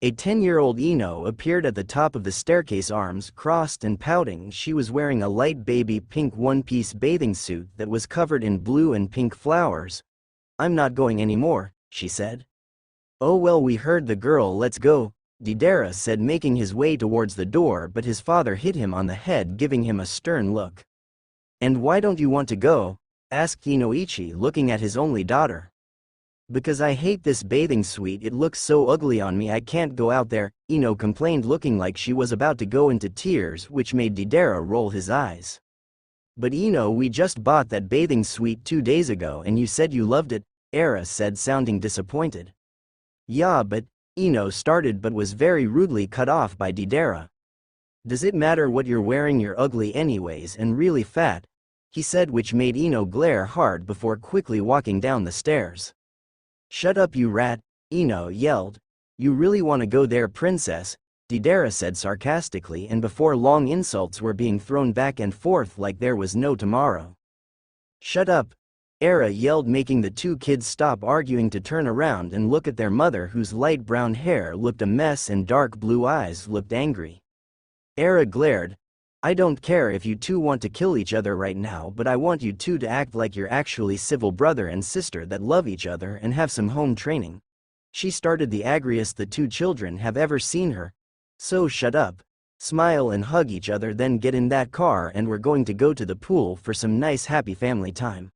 Speaker 1: A 10-year-old Ino appeared at the top of the staircase, arms crossed and pouting. She was wearing a light baby pink one-piece bathing suit that was covered in blue and pink flowers. I'm not going anymore, she said. Oh well, we heard the girl, let's go, Deidara said, making his way towards the door, but his father hit him on the head, giving him a stern look. And why don't you want to go? Asked Inoichi, looking at his only daughter. Because I hate this bathing suit, it looks so ugly on me, I can't go out there, Ino complained, looking like she was about to go into tears, which made Deidara roll his eyes. But Ino, we just bought that bathing suit 2 days ago and you said you loved it, Era said, sounding disappointed. Yeah, but, Ino started but was very rudely cut off by Deidara. "Does it matter what you're wearing? You're ugly anyways and really fat," he said, which made Ino glare hard before quickly walking down the stairs. "Shut up, you rat," Ino yelled. "You really want to go there, princess?" Deidara said sarcastically, and before long insults were being thrown back and forth like there was no tomorrow. "Shut up," Era yelled, making the two kids stop arguing to turn around and look at their mother, whose light brown hair looked a mess and dark blue eyes looked angry. Era glared. "I don't care if you two want to kill each other right now, but I want you two to act like you're actually civil brother and sister that love each other and have some home training." She started, the angriest the two children have ever seen her. "So shut up, smile and hug each other, then get in that car and we're going to go to the pool for some nice happy family time."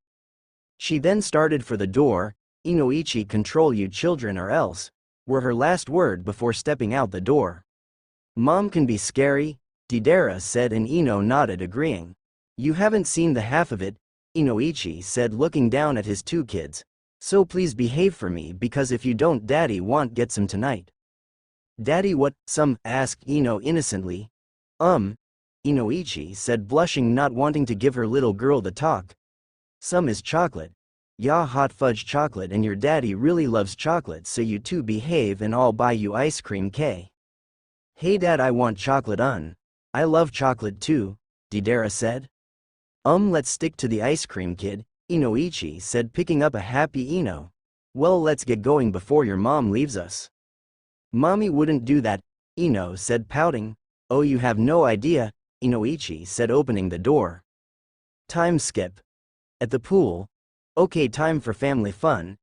Speaker 1: She then started for the door. "Inoichi, control you children or else," were her last word before stepping out the door. "Mom can be scary," Deidara said, and Ino nodded, agreeing. "You haven't seen the half of it," Inoichi said, looking down at his two kids. "So please behave for me, because if you don't, Daddy won't get some tonight." "Daddy what, some?" asked Ino innocently. Inoichi said, blushing, not wanting to give her little girl the talk. "Some is chocolate. Yeah, hot fudge chocolate, and your daddy really loves chocolate, so you two behave and I'll buy you ice cream, K." "Hey Dad, I want chocolate. I love chocolate too," Deidara said. Let's stick to the ice cream, kid," Inoichi said, picking up a happy Ino. "Well, let's get going before your mom leaves us." "Mommy wouldn't do that," Ino said, pouting. "Oh, you have no idea," Inoichi said, opening the door. Time skip. At the pool. "Okay, time for family fun,"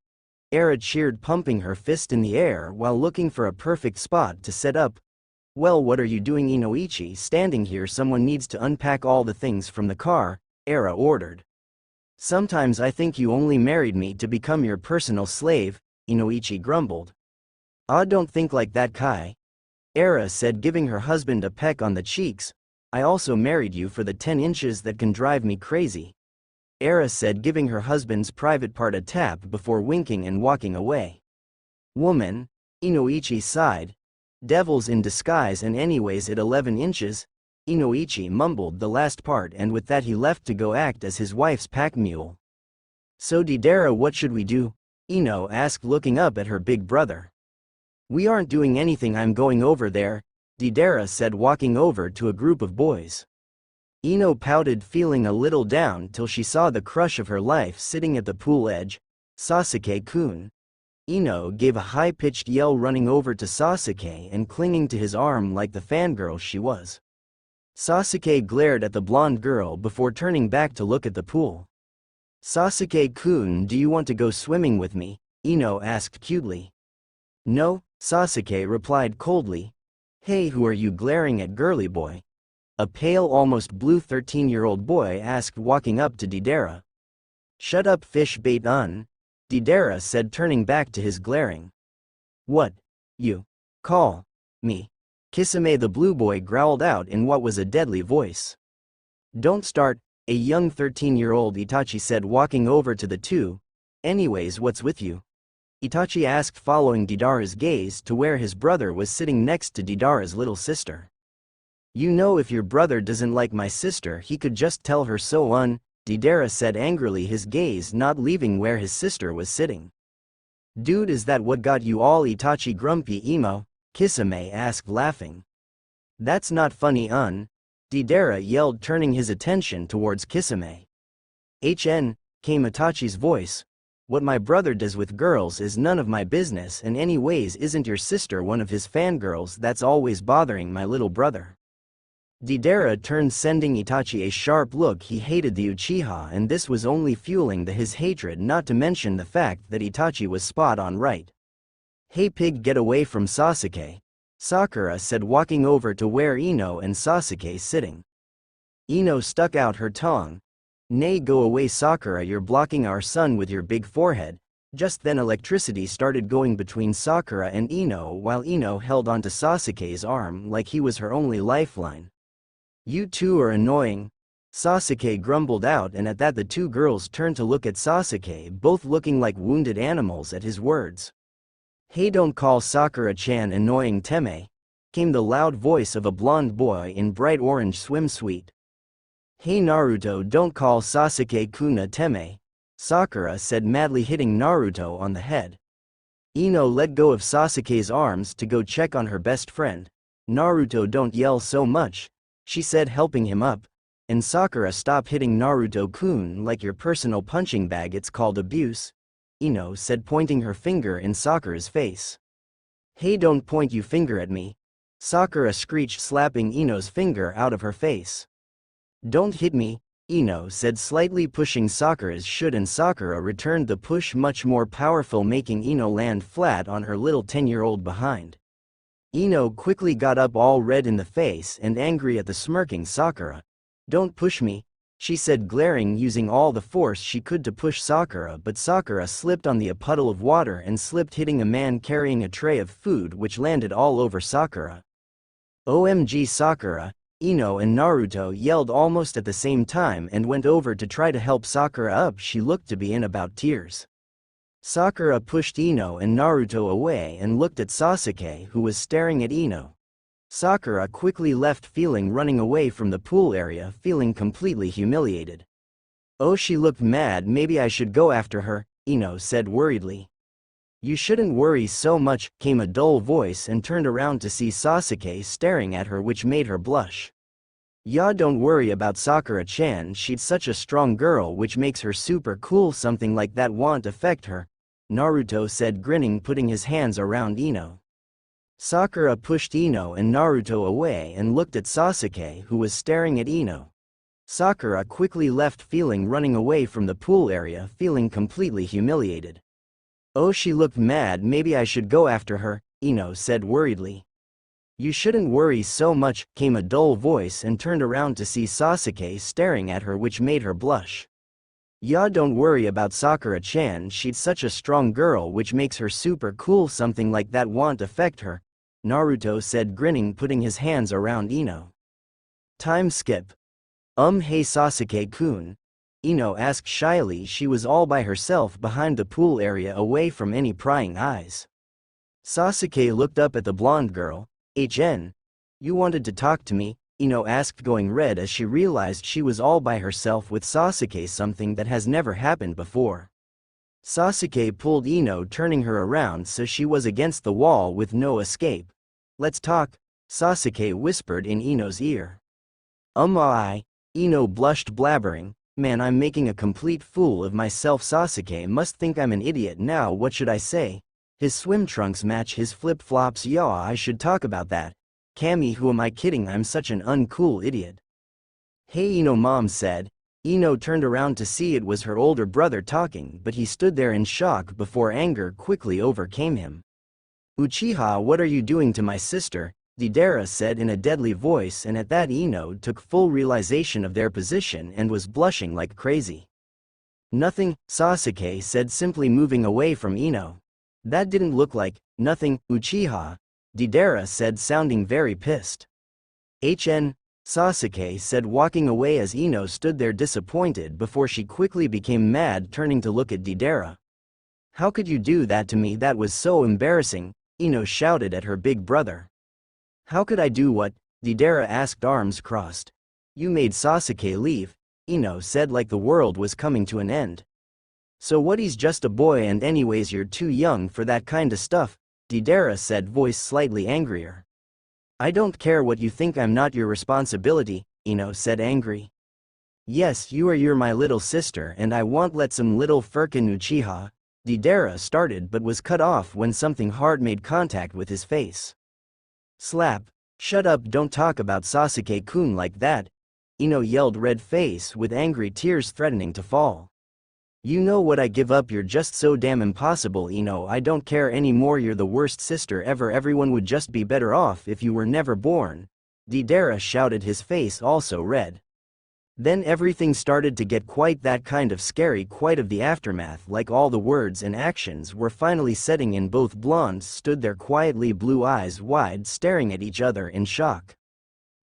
Speaker 1: Era cheered, pumping her fist in the air while looking for a perfect spot to set up. "Well, what are you doing, Inoichi, standing here? Someone needs to unpack all the things from the car," Era ordered. "Sometimes I think you only married me to become your personal slave," Inoichi grumbled. "Ah, don't think like that, Kai," Era said, giving her husband a peck on the cheeks. "I also married you for the 10 inches that can drive me crazy," Era said, giving her husband's private part a tap before winking and walking away. "Woman," Inoichi sighed. "Devils in disguise, and anyways at 11 inches, Inoichi mumbled the last part, and with that he left to go act as his wife's pack mule. "So Deidara, what should we do?" Ino asked, looking up at her big brother. "We aren't doing anything, I'm going over there," Deidara said, walking over to a group of boys. Ino pouted, feeling a little down till she saw the crush of her life sitting at the pool edge, Sasuke-kun. Ino gave a high-pitched yell, running over to Sasuke and clinging to his arm like the fangirl she was. Sasuke glared at the blonde girl before turning back to look at the pool. "Sasuke-kun, do you want to go swimming with me?" Ino asked cutely. "No," Sasuke replied coldly. "Hey, who are you glaring at, girly boy?" a pale, almost blue 13-year-old boy asked, walking up to Deidara. "Shut up, fish bait, Deidara said, turning back to his glaring. "What? You call me Kisame?" the blue boy growled out in what was a deadly voice. "Don't start," a young 13-year-old Itachi said, walking over to the two. "Anyways, what's with you?" Itachi asked, following Deidara's gaze to where his brother was sitting next to Deidara's little sister. "You know, if your brother doesn't like my sister, he could just tell her so, Deidara said angrily, his gaze not leaving where his sister was sitting. "Dude, is that what got you all Itachi grumpy emo?" Kisame asked, laughing. "That's not funny, Deidara yelled, turning his attention towards Kisame. Came Itachi's voice. "What my brother does with girls is none of my business, and anyways, isn't your sister one of his fangirls that's always bothering my little brother?" Deidara turned, sending Itachi a sharp look. He hated the Uchiha, and this was only fueling his hatred, not to mention the fact that Itachi was spot on right. "Hey pig, get away from Sasuke," Sakura said, walking over to where Ino and Sasuke sitting. Ino stuck out her tongue. "Nay, go away, Sakura, you're blocking our sun with your big forehead." Just then electricity started going between Sakura and Ino, while Ino held onto Sasuke's arm like he was her only lifeline. "You two are annoying," Sasuke grumbled out, and at that the two girls turned to look at Sasuke, both looking like wounded animals at his words. Hey, don't call Sakura-chan annoying Teme, came the loud voice of a blonde boy in bright orange swimsuit. Hey Naruto, don't call Sasuke-kun Teme, Sakura said, madly hitting Naruto on the head. Ino let go of Sasuke's arms to go check on her best friend. Naruto, don't yell so much, she said, helping him up. And Sakura, stop hitting Naruto-kun like your personal punching bag, it's called abuse, Ino said, pointing her finger in Sakura's face. Hey, don't point your finger at me, Sakura screeched, slapping Ino's finger out of her face. Don't hit me, Ino said, slightly pushing Sakura's shoulder, and Sakura returned the push much more powerful, making Ino land flat on her little 10-year-old behind. Ino quickly got up, all red in the face and angry at the smirking Sakura. Don't push me, she said, glaring, using all the force she could to push Sakura, but Sakura slipped on a puddle of water and slipped, hitting a man carrying a tray of food, which landed all over Sakura. OMG Sakura, Ino and Naruto yelled almost at the same time and went over to try to help Sakura up. She looked to be in about tears. Sakura pushed Ino and Naruto away and looked at Sasuke, who was staring at Ino. Sakura quickly left, running away from the pool area, feeling completely humiliated. Oh, she looked mad. Maybe I should go after her, Ino said worriedly. You shouldn't worry so much, came a dull voice, and turned around to see Sasuke staring at her, which made her blush. Yeah, don't worry about Sakura-chan, she's such a strong girl, which makes her super cool. Something like that won't affect her, Naruto said, grinning, putting his hands around Ino. Sakura pushed Ino and Naruto away and looked at Sasuke, who was staring at Ino. Sakura quickly left, running away from the pool area, feeling completely humiliated. Oh, she looked mad. Maybe I should go after her, Ino said worriedly. You shouldn't worry so much, came a dull voice, and turned around to see Sasuke staring at her, which made her blush. Yeah, don't worry about Sakura-chan, she's such a strong girl, which makes her super cool. Something like that won't affect her, Naruto said, grinning, putting his hands around Ino. Time skip. Hey Sasuke-kun, Ino asked shyly. She was all by herself behind the pool area, away from any prying eyes. Sasuke looked up at the blonde girl. HN, you wanted to talk to me? Ino asked, going red as she realized she was all by herself with Sasuke, something that has never happened before. Sasuke pulled Ino, turning her around so she was against the wall with no escape. Let's talk, Sasuke whispered in Ino's ear. Ino blushed, blabbering. Man, I'm making a complete fool of myself. Sasuke must think I'm an idiot now. What should I say? His swim trunks match his flip-flops. Yeah, I should talk about that. Kami, who am I kidding? I'm such an uncool idiot. Hey Ino, mom said. Ino turned around to see it was her older brother talking, but he stood there in shock before anger quickly overcame him. Uchiha, what are you doing to my sister? Deidara said in a deadly voice, and at that Ino took full realization of their position and was blushing like crazy. Nothing, Sasuke said, simply moving away from Ino. That didn't look like nothing, Uchiha, Deidara said, sounding very pissed. HN, Sasuke said, walking away as Ino stood there disappointed before she quickly became mad, turning to look at Deidara. How could you do that to me? That was so embarrassing, Ino shouted at her big brother. How could I do what? Deidara asked, arms crossed. You made Sasuke leave, Ino said, like the world was coming to an end. So what? He's just a boy, and anyways you're too young for that kinda stuff, Deidara said, voice slightly angrier. I don't care what you think, I'm not your responsibility, Ino said, angry. Yes, you're my little sister, and I won't let some little firkin Uchiha, Deidara started but was cut off when something hard made contact with his face. Slap. Shut up, don't talk about Sasuke-kun like that, Ino yelled, red face with angry tears threatening to fall. You know what? I give up, you're just so damn impossible, Ino. I don't care anymore, you're the worst sister ever. Everyone would just be better off if you were never born, Deidara shouted, his face also red. Then everything started to get quite that kind of scary, quite of the aftermath, like all the words and actions were finally setting in. Both blondes stood there quietly, blue eyes wide, staring at each other in shock.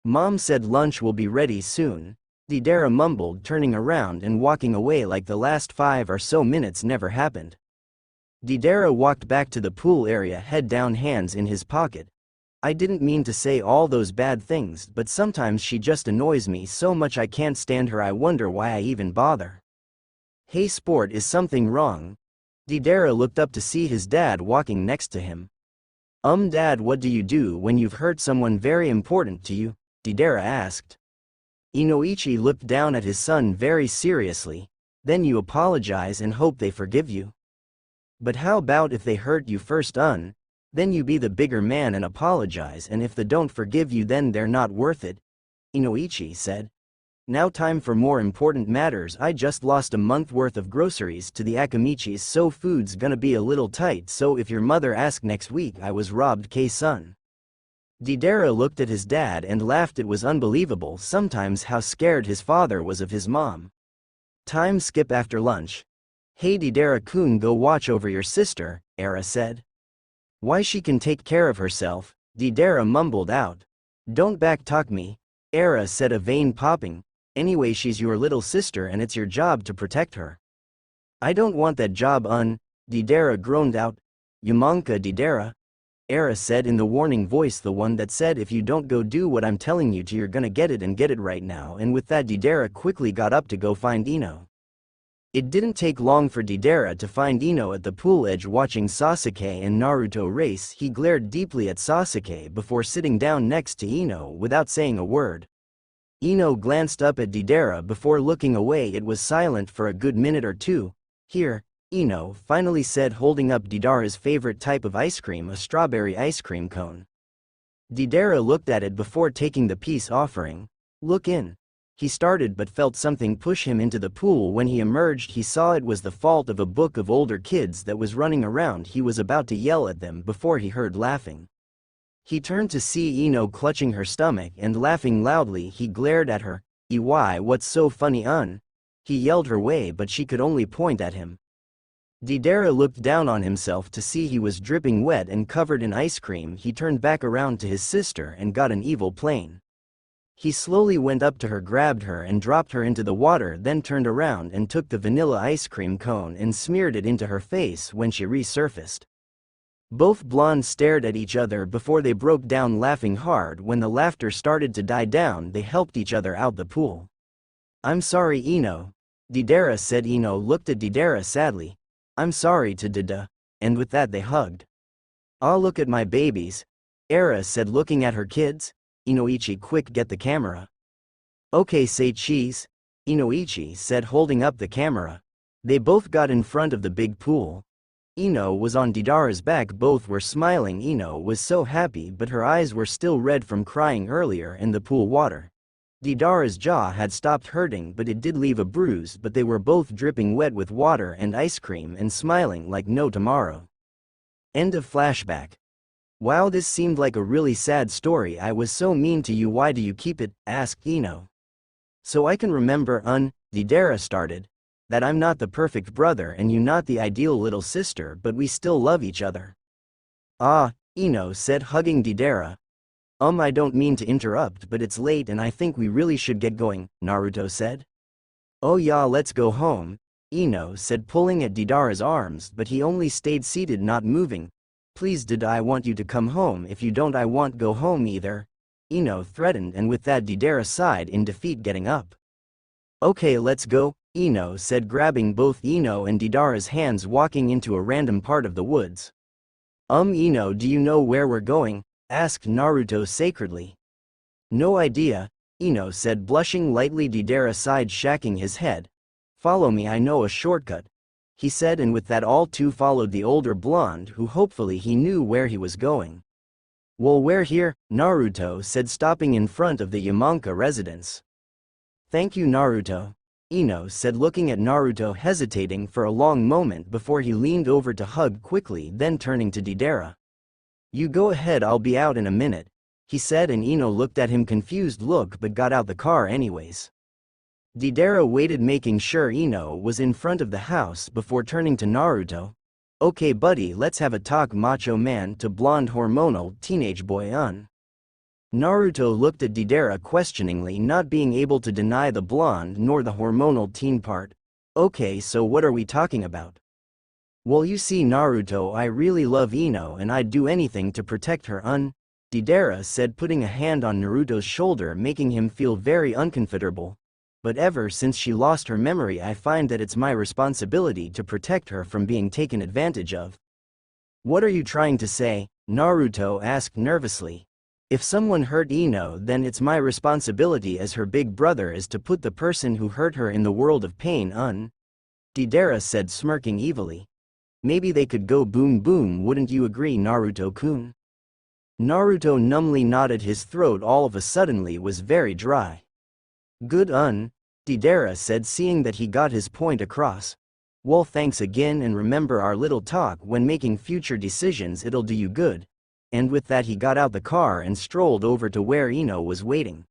Speaker 1: Mom said lunch will be ready soon, Deidara mumbled, turning around and walking away like the last 5 or so minutes never happened. Deidara walked back to the pool area, head down, hands in his pocket. I didn't mean to say all those bad things, but sometimes she just annoys me so much I can't stand her. I wonder why I even bother. Hey sport, is something wrong? Deidara looked up to see his dad walking next to him. Dad, what do you do when you've hurt someone very important to you? Deidara asked. Inoichi looked down at his son very seriously. Then you apologize and hope they forgive you. But how about if they hurt you first, then you be the bigger man and apologize, and if they don't forgive you then they're not worth it, Inoichi said. Now time for more important matters. I just lost a month worth of groceries to the Akamichis, so food's gonna be a little tight, so if your mother asks next week I was robbed, K-son. Deidara looked at his dad and laughed. It was unbelievable sometimes how scared his father was of his mom. Time skip after lunch. Hey Deidara-kun, go watch over your sister, Era said. Why, she can take care of herself, Deidara mumbled out. Don't backtalk me, Era said, a vein popping. Anyway, she's your little sister and it's your job to protect her. I don't want that job, Deidara groaned out. Yamanka Deidara, Era said in the warning voice, the one that said if you don't go do what I'm telling you to, you're gonna get it, and get it right now. And with that, Deidara quickly got up to go find Ino. It didn't take long for Deidara to find Ino at the pool edge watching Sasuke and Naruto race. He glared deeply at Sasuke before sitting down next to Ino without saying a word. Ino glanced up at Deidara before looking away. It was silent for a good minute or two. Here, Ino finally said, holding up Deidara's favorite type of ice cream, a strawberry ice cream cone. Deidara looked at it before taking the piece, offering, "Look in." He started but felt something push him into the pool. When he emerged, he saw it was the fault of a book of older kids that was running around. He was about to yell at them before he heard laughing. He turned to see Ino clutching her stomach and laughing loudly. He glared at her. "Why, what's so funny, He yelled her way, but she could only point at him. Deidara looked down on himself to see he was dripping wet and covered in ice cream. He turned back around to his sister and got an evil plane. He slowly went up to her, grabbed her and dropped her into the water, then turned around and took the vanilla ice cream cone and smeared it into her face when she resurfaced. Both blondes stared at each other before they broke down laughing hard. When the laughter started to die down, they helped each other out the pool. "I'm sorry, Ino," Deidara said. Ino looked at Deidara sadly. "I'm sorry to Dida," and with that they hugged. "Ah, look at my babies," Era said, looking at her kids. "Inoichi, quick, get the camera." "Okay, say cheese," Inoichi said, holding up the camera. They both got in front of the big pool. Ino was on Deidara's back. Both were smiling. Ino was so happy, but her eyes were still red from crying earlier in the pool water. Deidara's jaw had stopped hurting, but it did leave a bruise. But they were both dripping wet with water and ice cream and smiling like no tomorrow. End of flashback. Wow, this seemed like a really sad story. I was so mean to you. Why do you keep it? Asked Ino. So I can remember, Deidara started. That I'm not the perfect brother and you not the ideal little sister, but we still love each other. Ah, Ino said, hugging Deidara. I don't mean to interrupt, but it's late and I think we really should get going, Naruto said. Oh yeah, let's go home, Ino said, pulling at Deidara's arms, but he only stayed seated, not moving. Please Dida, I want you to come home. If you don't, I won't go home either, Ino threatened, and with that Deidara sighed in defeat, getting up. Okay, let's go, Ino said, grabbing both Ino and Deidara's hands, walking into a random part of the woods. Ino, do you know where we're going? Asked Naruto sacredly. No idea, Ino said, blushing lightly. Deidara sighed, shaking his head. Follow me, I know a shortcut, he said, and with that all two followed the older blonde, who hopefully he knew where he was going. Well, we're here, Naruto said, stopping in front of the Yamanka residence. Thank you, Naruto, Ino said, looking at Naruto, hesitating for a long moment before he leaned over to hug quickly, then turning to Deidara. You go ahead, I'll be out in a minute, he said, and Ino looked at him confused look but got out the car anyways. Deidara waited, making sure Ino was in front of the house before turning to Naruto. Okay buddy, let's have a talk, macho man to blonde hormonal teenage boy. Naruto looked at Deidara questioningly, not being able to deny the blonde nor the hormonal teen part. Okay, so what are we talking about? Well, you see Naruto, I really love Ino and I'd do anything to protect her. Deidara said, putting a hand on Naruto's shoulder, making him feel very uncomfortable. But ever since she lost her memory, I find that it's my responsibility to protect her from being taken advantage of. What are you trying to say? Naruto asked nervously. If someone hurt Ino, then it's my responsibility as her big brother is to put the person who hurt her in the world of pain. Deidara said, smirking evilly. Maybe they could go boom boom, wouldn't you agree, Naruto-kun? Naruto numbly nodded. His throat all of a suddenly was very dry. Good, Deidara said, seeing that he got his point across. Well, thanks again, and remember our little talk when making future decisions, it'll do you good. And with that he got out the car and strolled over to where Ino was waiting.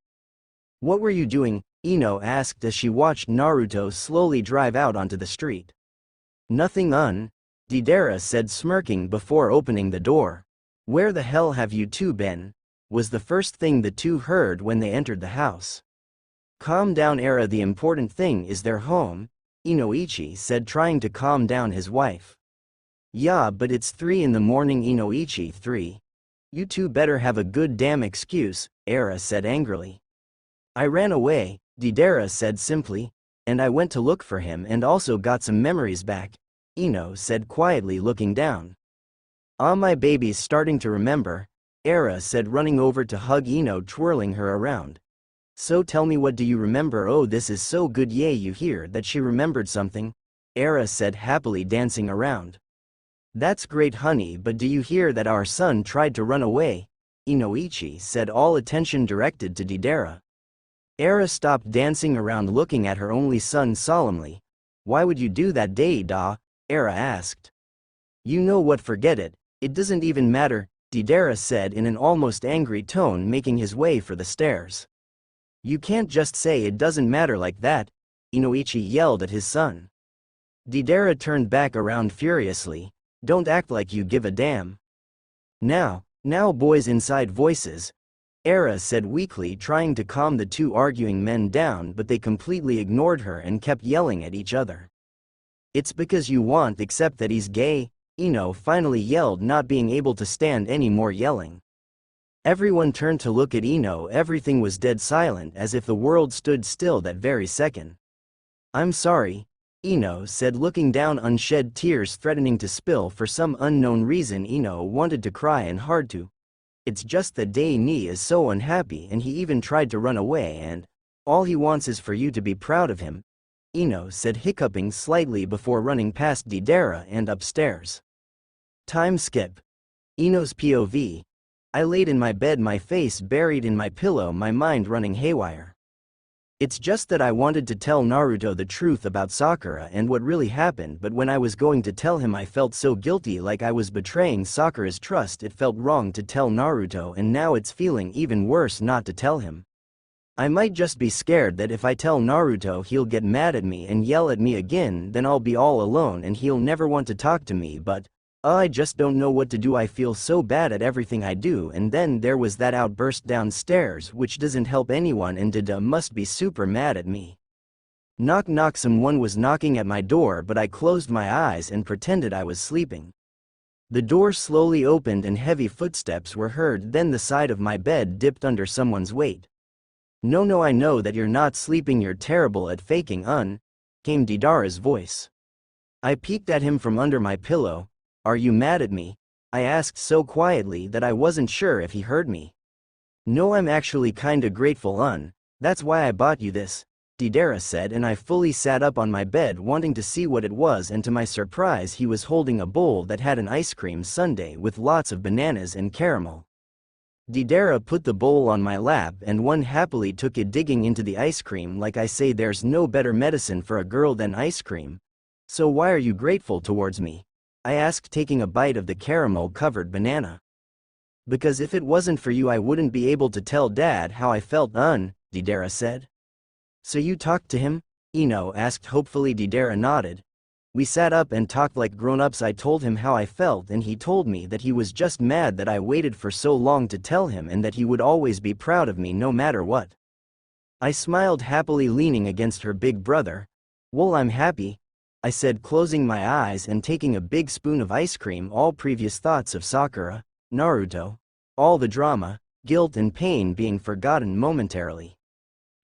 Speaker 1: What were you doing? Ino asked as she watched Naruto slowly drive out onto the street. Nothing, Deidara said, smirking before opening the door. Where the hell have you two been? Was the first thing the two heard when they entered the house. Calm down, Era, the important thing is their home, Inoichi said, trying to calm down his wife. Yeah, but it's 3 in the morning, Inoichi. 3? You two better have a good damn excuse, Era said angrily. I ran away, Deidara said simply, and I went to look for him and also got some memories back, Ino said quietly, looking down. Ah, my baby's starting to remember, Era said, running over to hug Ino, twirling her around. So tell me, what do you remember? Oh, this is so good. Yay, you hear that she remembered something? Era said, happily dancing around. That's great, honey, but do you hear that our son tried to run away? Inoichi said, all attention directed to Deidara. Era stopped dancing around, looking at her only son solemnly. Why would you do that, Deida? Era asked. You know what, forget it, it doesn't even matter, Deidara said in an almost angry tone, making his way for the stairs. You can't just say it doesn't matter like that, Inoichi yelled at his son. Deidara turned back around furiously. Don't act like you give a damn. Now, boys, inside voices, Era said weakly, trying to calm the two arguing men down, but they completely ignored her and kept yelling at each other. It's because you want, except that he's gay, Ino finally yelled, not being able to stand any more yelling. Everyone turned to look at Ino. Everything was dead silent, as if the world stood still that very second. I'm sorry, Ino said, looking down, unshed tears threatening to spill. For some unknown reason Ino wanted to cry and hard to. It's just that Dai-ni is so unhappy and he even tried to run away, and all he wants is for you to be proud of him, Ino said, hiccuping slightly before running past Deidara and upstairs. Time skip. Ino's POV. I laid in my bed, my face buried in my pillow, my mind running haywire. It's just that I wanted to tell Naruto the truth about Sakura and what really happened, but when I was going to tell him I felt so guilty, like I was betraying Sakura's trust. It felt wrong to tell Naruto, and now it's feeling even worse not to tell him. I might just be scared that if I tell Naruto he'll get mad at me and yell at me again, then I'll be all alone and he'll never want to talk to me, but I just don't know what to do. I feel so bad at everything I do. And then there was that outburst downstairs, which doesn't help anyone, and Dada must be super mad at me. Knock knock, someone was knocking at my door, but I closed my eyes and pretended I was sleeping. The door slowly opened and heavy footsteps were heard, then the side of my bed dipped under someone's weight. No, I know that you're not sleeping, you're terrible at faking, came Deidara's voice. I peeked at him from under my pillow. Are you mad at me? I asked so quietly that I wasn't sure if he heard me. No, I'm actually kinda grateful, that's why I bought you this, Deidara said, and I fully sat up on my bed wanting to see what it was, and to my surprise he was holding a bowl that had an ice cream sundae with lots of bananas and caramel. Deidara put the bowl on my lap and one happily took it, digging into the ice cream. Like I say, there's no better medicine for a girl than ice cream. So why are you grateful towards me? I asked, taking a bite of the caramel-covered banana. Because if it wasn't for you I wouldn't be able to tell Dad how I felt, Deidara said. So you talked to him? Ino asked hopefully. Deidara nodded. We sat up and talked like grown-ups. I told him how I felt and he told me that he was just mad that I waited for so long to tell him and that he would always be proud of me no matter what. I smiled happily, leaning against her big brother. Well, I'm happy, I said, closing my eyes and taking a big spoon of ice cream. All previous thoughts of Sakura, Naruto, all the drama, guilt and pain being forgotten momentarily.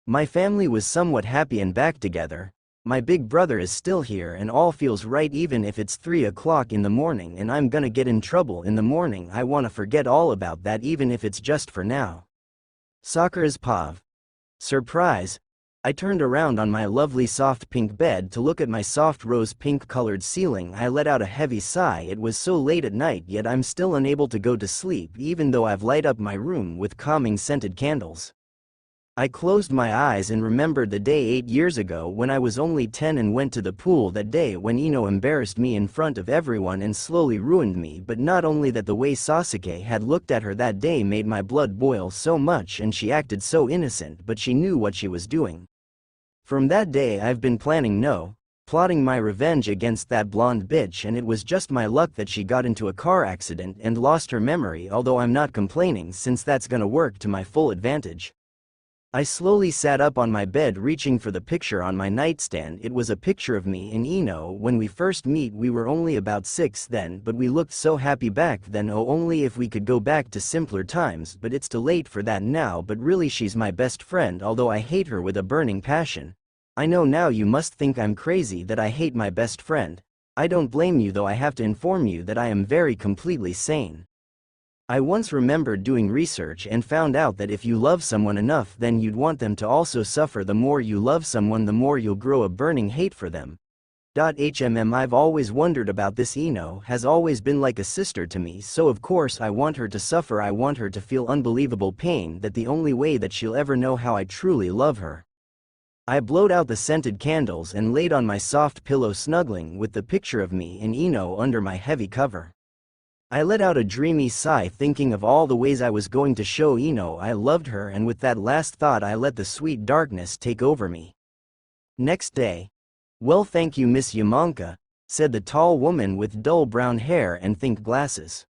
Speaker 1: My family was somewhat happy and back together. My big brother is still here and all feels right even if it's 3 o'clock in the morning and I'm gonna get in trouble in the morning. I wanna forget all about that even if it's just for now. Sakura's pav. Surprise. I turned around on my lovely soft pink bed to look at my soft rose pink colored ceiling. I let out a heavy sigh. It was so late at night yet I'm still unable to go to sleep even though I've light up my room with calming scented candles. I closed my eyes and remembered the day 8 years ago when I was only 10 and went to the pool that day when Ino embarrassed me in front of everyone and slowly ruined me. But not only that, the way Sasuke had looked at her that day made my blood boil so much, and she acted so innocent, but she knew what she was doing. From that day I've been plotting my revenge against that blonde bitch, and it was just my luck that she got into a car accident and lost her memory, although I'm not complaining since that's gonna work to my full advantage. I slowly sat up on my bed reaching for the picture on my nightstand. It was a picture of me and Ino when we first meet. We were only about 6 then, but we looked so happy back then. Oh, only if we could go back to simpler times, but it's too late for that now. But really she's my best friend, although I hate her with a burning passion. I know now you must think I'm crazy that I hate my best friend. I don't blame you though. I have to inform you that I am very completely sane. I once remembered doing research and found out that if you love someone enough then you'd want them to also suffer. The more you love someone the more you'll grow a burning hate for them. I've always wondered about this. Ino has always been like a sister to me, so of course I want her to suffer. I want her to feel unbelievable pain. That the only way that she'll ever know how I truly love her. I blowed out the scented candles and laid on my soft pillow snuggling with the picture of me and Ino under my heavy cover. I let out a dreamy sigh thinking of all the ways I was going to show Ino I loved her, and with that last thought I let the sweet darkness take over me. Next day. Well, thank you, Miss Yamanka, said the tall woman with dull brown hair and thick glasses.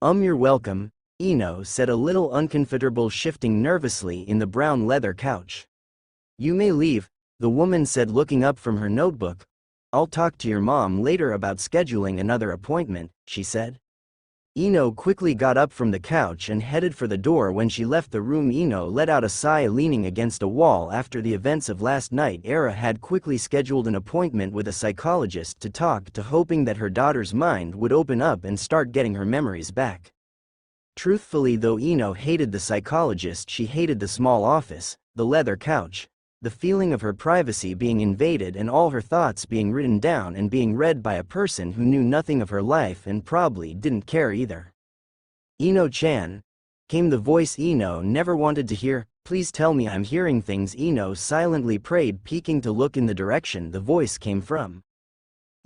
Speaker 1: You're welcome, Ino said, a little uncomfortable, shifting nervously in the brown leather couch. You may leave, the woman said, looking up from her notebook. I'll talk to your mom later about scheduling another appointment, she said. Ino quickly got up from the couch and headed for the door. When she left the room, Ino let out a sigh, leaning against a wall. After the events of last night, Era had quickly scheduled an appointment with a psychologist to talk to, hoping that her daughter's mind would open up and start getting her memories back. Truthfully though, Ino hated the psychologist. She hated the small office, the leather couch, the feeling of her privacy being invaded and all her thoughts being written down and being read by a person who knew nothing of her life and probably didn't care either. Ino-chan, came the voice Ino never wanted to hear. Please tell me I'm hearing things, Ino silently prayed, peeking to look in the direction the voice came from.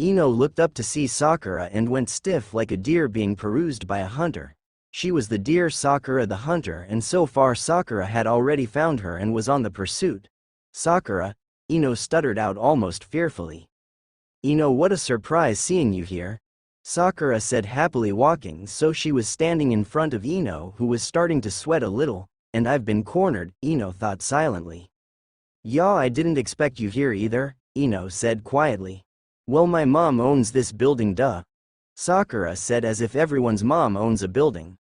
Speaker 1: Ino looked up to see Sakura and went stiff like a deer being pursued by a hunter. She was the deer, Sakura the hunter, and so far Sakura had already found her and was on the pursuit. Sakura, Ino stuttered out almost fearfully. Ino, what a surprise seeing you here, Sakura said, happily walking so she was standing in front of Ino, who was starting to sweat a little. And I've been cornered, Ino thought silently. Yeah, I didn't expect you here either, Ino said quietly. Well, my mom owns this building, duh, Sakura said, as if everyone's mom owns a building.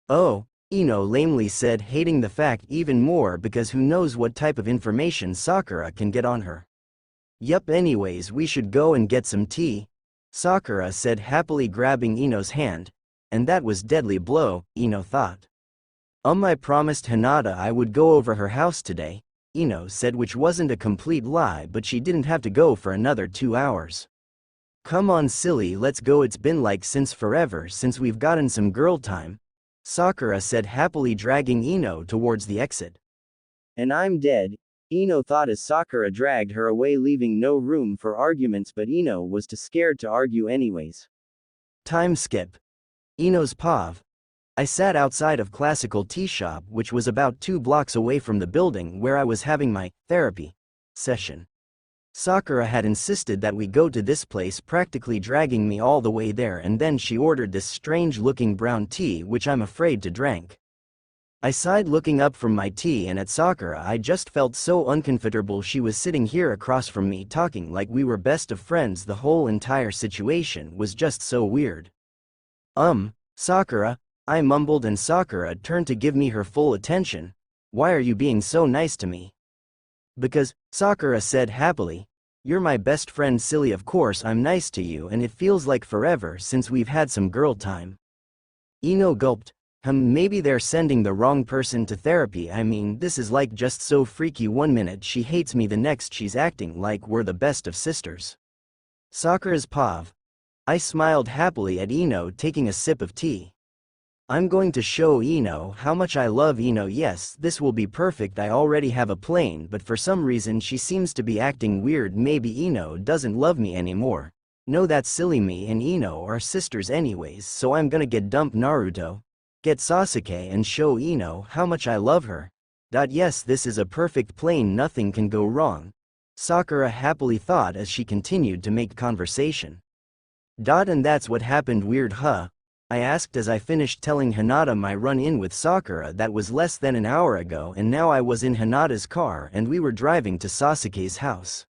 Speaker 1: Oh, Ino lamely said, hating the fact even more because who knows what type of information Sakura can get on her. Yup, anyways we should go and get some tea, Sakura said, happily grabbing Ino's hand. And that was deadly blow, Ino thought. I promised Hinata I would go over her house today, Ino said, which wasn't a complete lie, but she didn't have to go for another 2 hours. Come on silly, let's go, it's been like since forever since we've gotten some girl time, Sakura said, happily dragging Ino towards the exit. And I'm dead, Ino thought as Sakura dragged her away, leaving no room for arguments, but Ino was too scared to argue anyways. Time skip. Ino's pav. I sat outside of Classical Tea Shop, which was about 2 blocks away from the building where I was having my therapy session. Sakura had insisted that we go to this place, practically dragging me all the way there, and then she ordered this strange-looking brown tea which I'm afraid to drink. I sighed looking up from my tea and at Sakura. I just felt so uncomfortable. She was sitting here across from me talking like we were best of friends. The whole entire situation was just so weird. Sakura, I mumbled, and Sakura turned to give me her full attention. Why are you being so nice to me? Because, Sakura said happily. You're my best friend, silly. Of course I'm nice to you, and it feels like forever since we've had some girl time. Ino gulped. Maybe they're sending the wrong person to therapy. I mean, this is like just so freaky. One minute she hates me, the next she's acting like we're the best of sisters. Sakura's pav. I smiled happily at Ino taking a sip of tea. I'm going to show Ino how much I love Ino. Yes, this will be perfect. I already have a plane, but for some reason she seems to be acting weird. Maybe Ino doesn't love me anymore. No, that's silly. Me and Ino are sisters anyways, so I'm gonna get dump Naruto, get Sasuke, and show Ino how much I love her. Yes, this is a perfect plane. Nothing can go wrong. Sakura happily thought as she continued to make conversation. And that's what happened. Weird, huh? I asked as I finished telling Hinata my run-in with Sakura that was less than an hour ago, and now I was in Hinata's car and we were driving to Sasuke's house.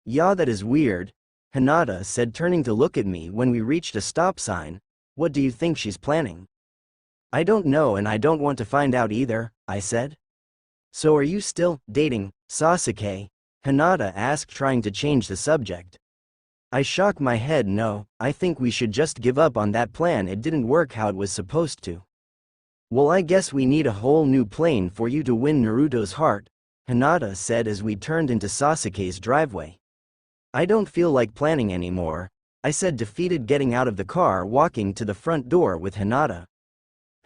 Speaker 1: Yeah, that is weird, Hinata said, turning to look at me when we reached a stop sign. What do you think she's planning? I don't know, and I don't want to find out either, I said. So are you still dating Sasuke? Hinata asked, trying to change the subject. I shook my head. No, I think we should just give up on that plan. It didn't work how it was supposed to. Well, I guess we need a whole new plane for you to win Naruto's heart, Hinata said as we turned into Sasuke's driveway. I don't feel like planning anymore, I said, defeated, getting out of the car, walking to the front door with Hinata.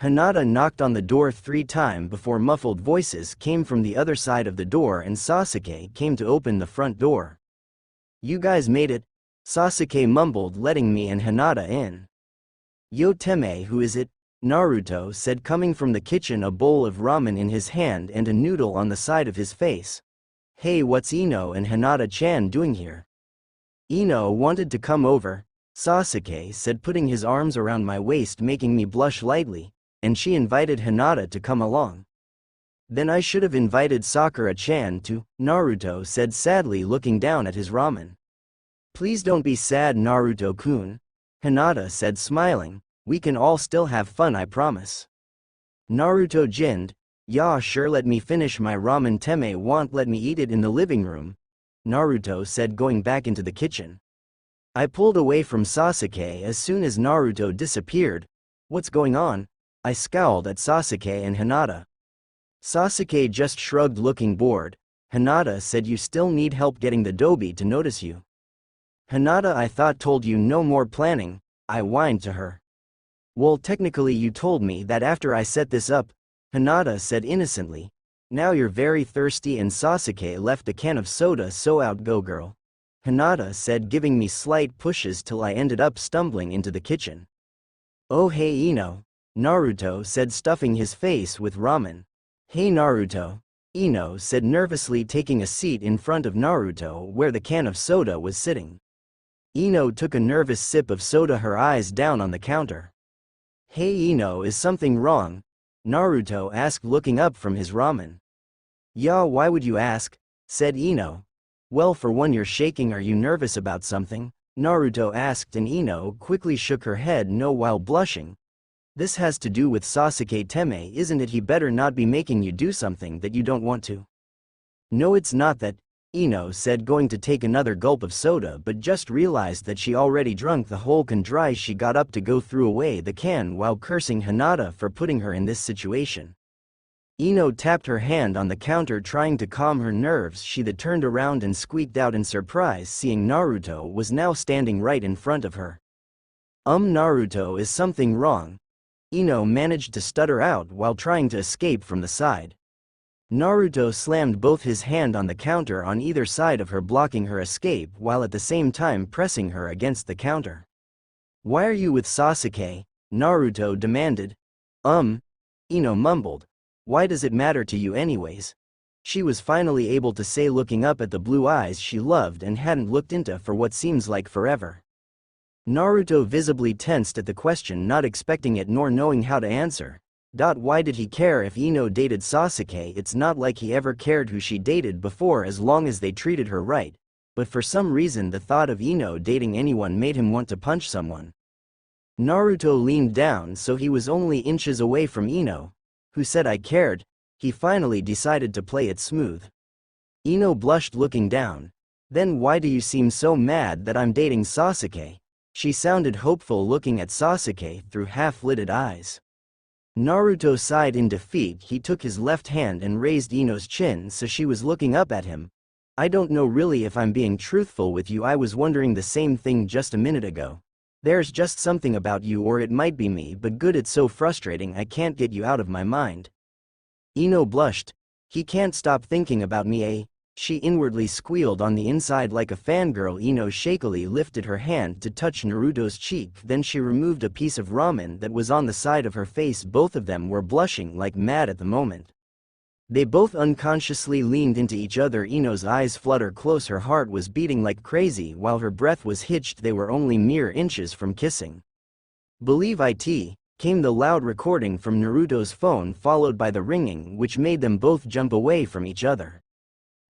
Speaker 1: Hinata knocked on the door 3 times before muffled voices came from the other side of the door and Sasuke came to open the front door. You guys made it, Sasuke mumbled, letting me and Hinata in. Yo Teme, who is it? Naruto said, coming from the kitchen, a bowl of ramen in his hand and a noodle on the side of his face. Hey, what's Ino and Hinata-chan doing here? Ino wanted to come over, Sasuke said, putting his arms around my waist, making me blush lightly, and she invited Hinata to come along. Then I should have invited Sakura-chan too, Naruto said sadly, looking down at his ramen. Please don't be sad, Naruto-kun, Hinata said, smiling. We can all still have fun, I promise. Naruto grinned. Yeah, sure, let me finish my ramen. Teme won't let me eat it in the living room, Naruto said, going back into the kitchen. I pulled away from Sasuke as soon as Naruto disappeared. What's going on? I scowled at Sasuke and Hinata. Sasuke just shrugged, looking bored. Hinata said, you still need help getting the Dobi to notice you. Hinata, I thought told you no more planning, I whined to her. Well, technically you told me that after I set this up, Hinata said innocently. Now you're very thirsty, and Sasuke left a can of soda, so out go girl, Hinata said, giving me slight pushes till I ended up stumbling into the kitchen. Oh hey Ino, Naruto said, stuffing his face with ramen. Hey Naruto, Ino said nervously, taking a seat in front of Naruto where the can of soda was sitting. Ino took a nervous sip of soda, her eyes down on the counter. Hey Ino, is something wrong? Naruto asked, looking up from his ramen. Yeah, why would you ask? Said Ino. Well, for one, you're shaking. Are you nervous about something? Naruto asked, and Ino quickly shook her head no while blushing. This has to do with Sasuke Teme, isn't it? He better not be making you do something that you don't want to. No, it's not that, Ino said, going to take another gulp of soda, but just realized that she already drunk the whole can dry. She got up to go throw away the can while cursing Hinata for putting her in this situation. Ino tapped her hand on the counter, trying to calm her nerves. She then turned around and squeaked out in surprise, seeing Naruto was now standing right in front of her. Naruto, is something wrong? Ino managed to stutter out while trying to escape from the side. Naruto slammed both his hand on the counter on either side of her, blocking her escape while at the same time pressing her against the counter. Why are you with Sasuke? Naruto demanded. Ino mumbled. Why does it matter to you anyways? She was finally able to say, looking up at the blue eyes she loved and hadn't looked into for what seems like forever. Naruto visibly tensed at the question, not expecting it nor knowing how to answer. Why did he care if Ino dated Sasuke? It's not like he ever cared who she dated before as long as they treated her right, but for some reason the thought of Ino dating anyone made him want to punch someone. Naruto leaned down so he was only inches away from Ino, who said I cared. He finally decided to play it smooth. Ino blushed looking down. Then why do you seem so mad that I'm dating Sasuke? She sounded hopeful looking at Sasuke through half-lidded eyes. Naruto sighed in defeat. He took his left hand and raised Ino's chin so she was looking up at him. I don't know really if I'm being truthful with you. I was wondering the same thing just a minute ago. There's just something about you, or it might be me, but good, it's so frustrating I can't get you out of my mind. Ino blushed. He can't stop thinking about me, eh? She inwardly squealed on the inside like a fangirl. Ino shakily lifted her hand to touch Naruto's cheek, then she removed a piece of ramen that was on the side of her face. Both of them were blushing like mad at the moment. They both unconsciously leaned into each other. Ino's eyes fluttered close, her heart was beating like crazy while her breath was hitched. They were only mere inches from kissing. Believe it, came the loud recording from Naruto's phone, followed by the ringing, which made them both jump away from each other.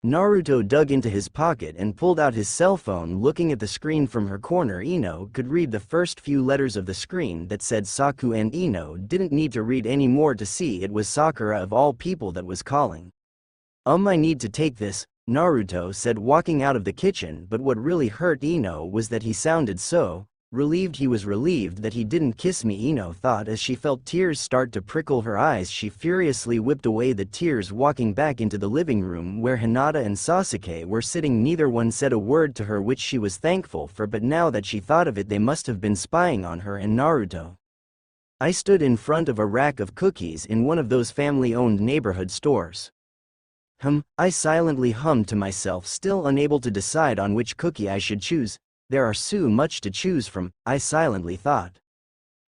Speaker 1: Naruto dug into his pocket and pulled out his cell phone. Looking at the screen from her corner, Ino could read the first few letters of the screen that said Saku, and Ino didn't need to read any more to see it was Sakura of all people that was calling. I need to take this, Naruto said, walking out of the kitchen, but what really hurt Ino was that he sounded so relieved. He was relieved that he didn't kiss me, Ino thought as she felt tears start to prickle her eyes. She furiously whipped away the tears, walking back into the living room where Hinata and Sasuke were sitting. Neither one said a word to her, which she was thankful for, but now that she thought of it, they must have been spying on her and Naruto. I stood in front of a rack of cookies in one of those family-owned neighborhood stores. I silently hummed to myself, still unable to decide on which cookie I should choose. There are so much to choose from, I silently thought.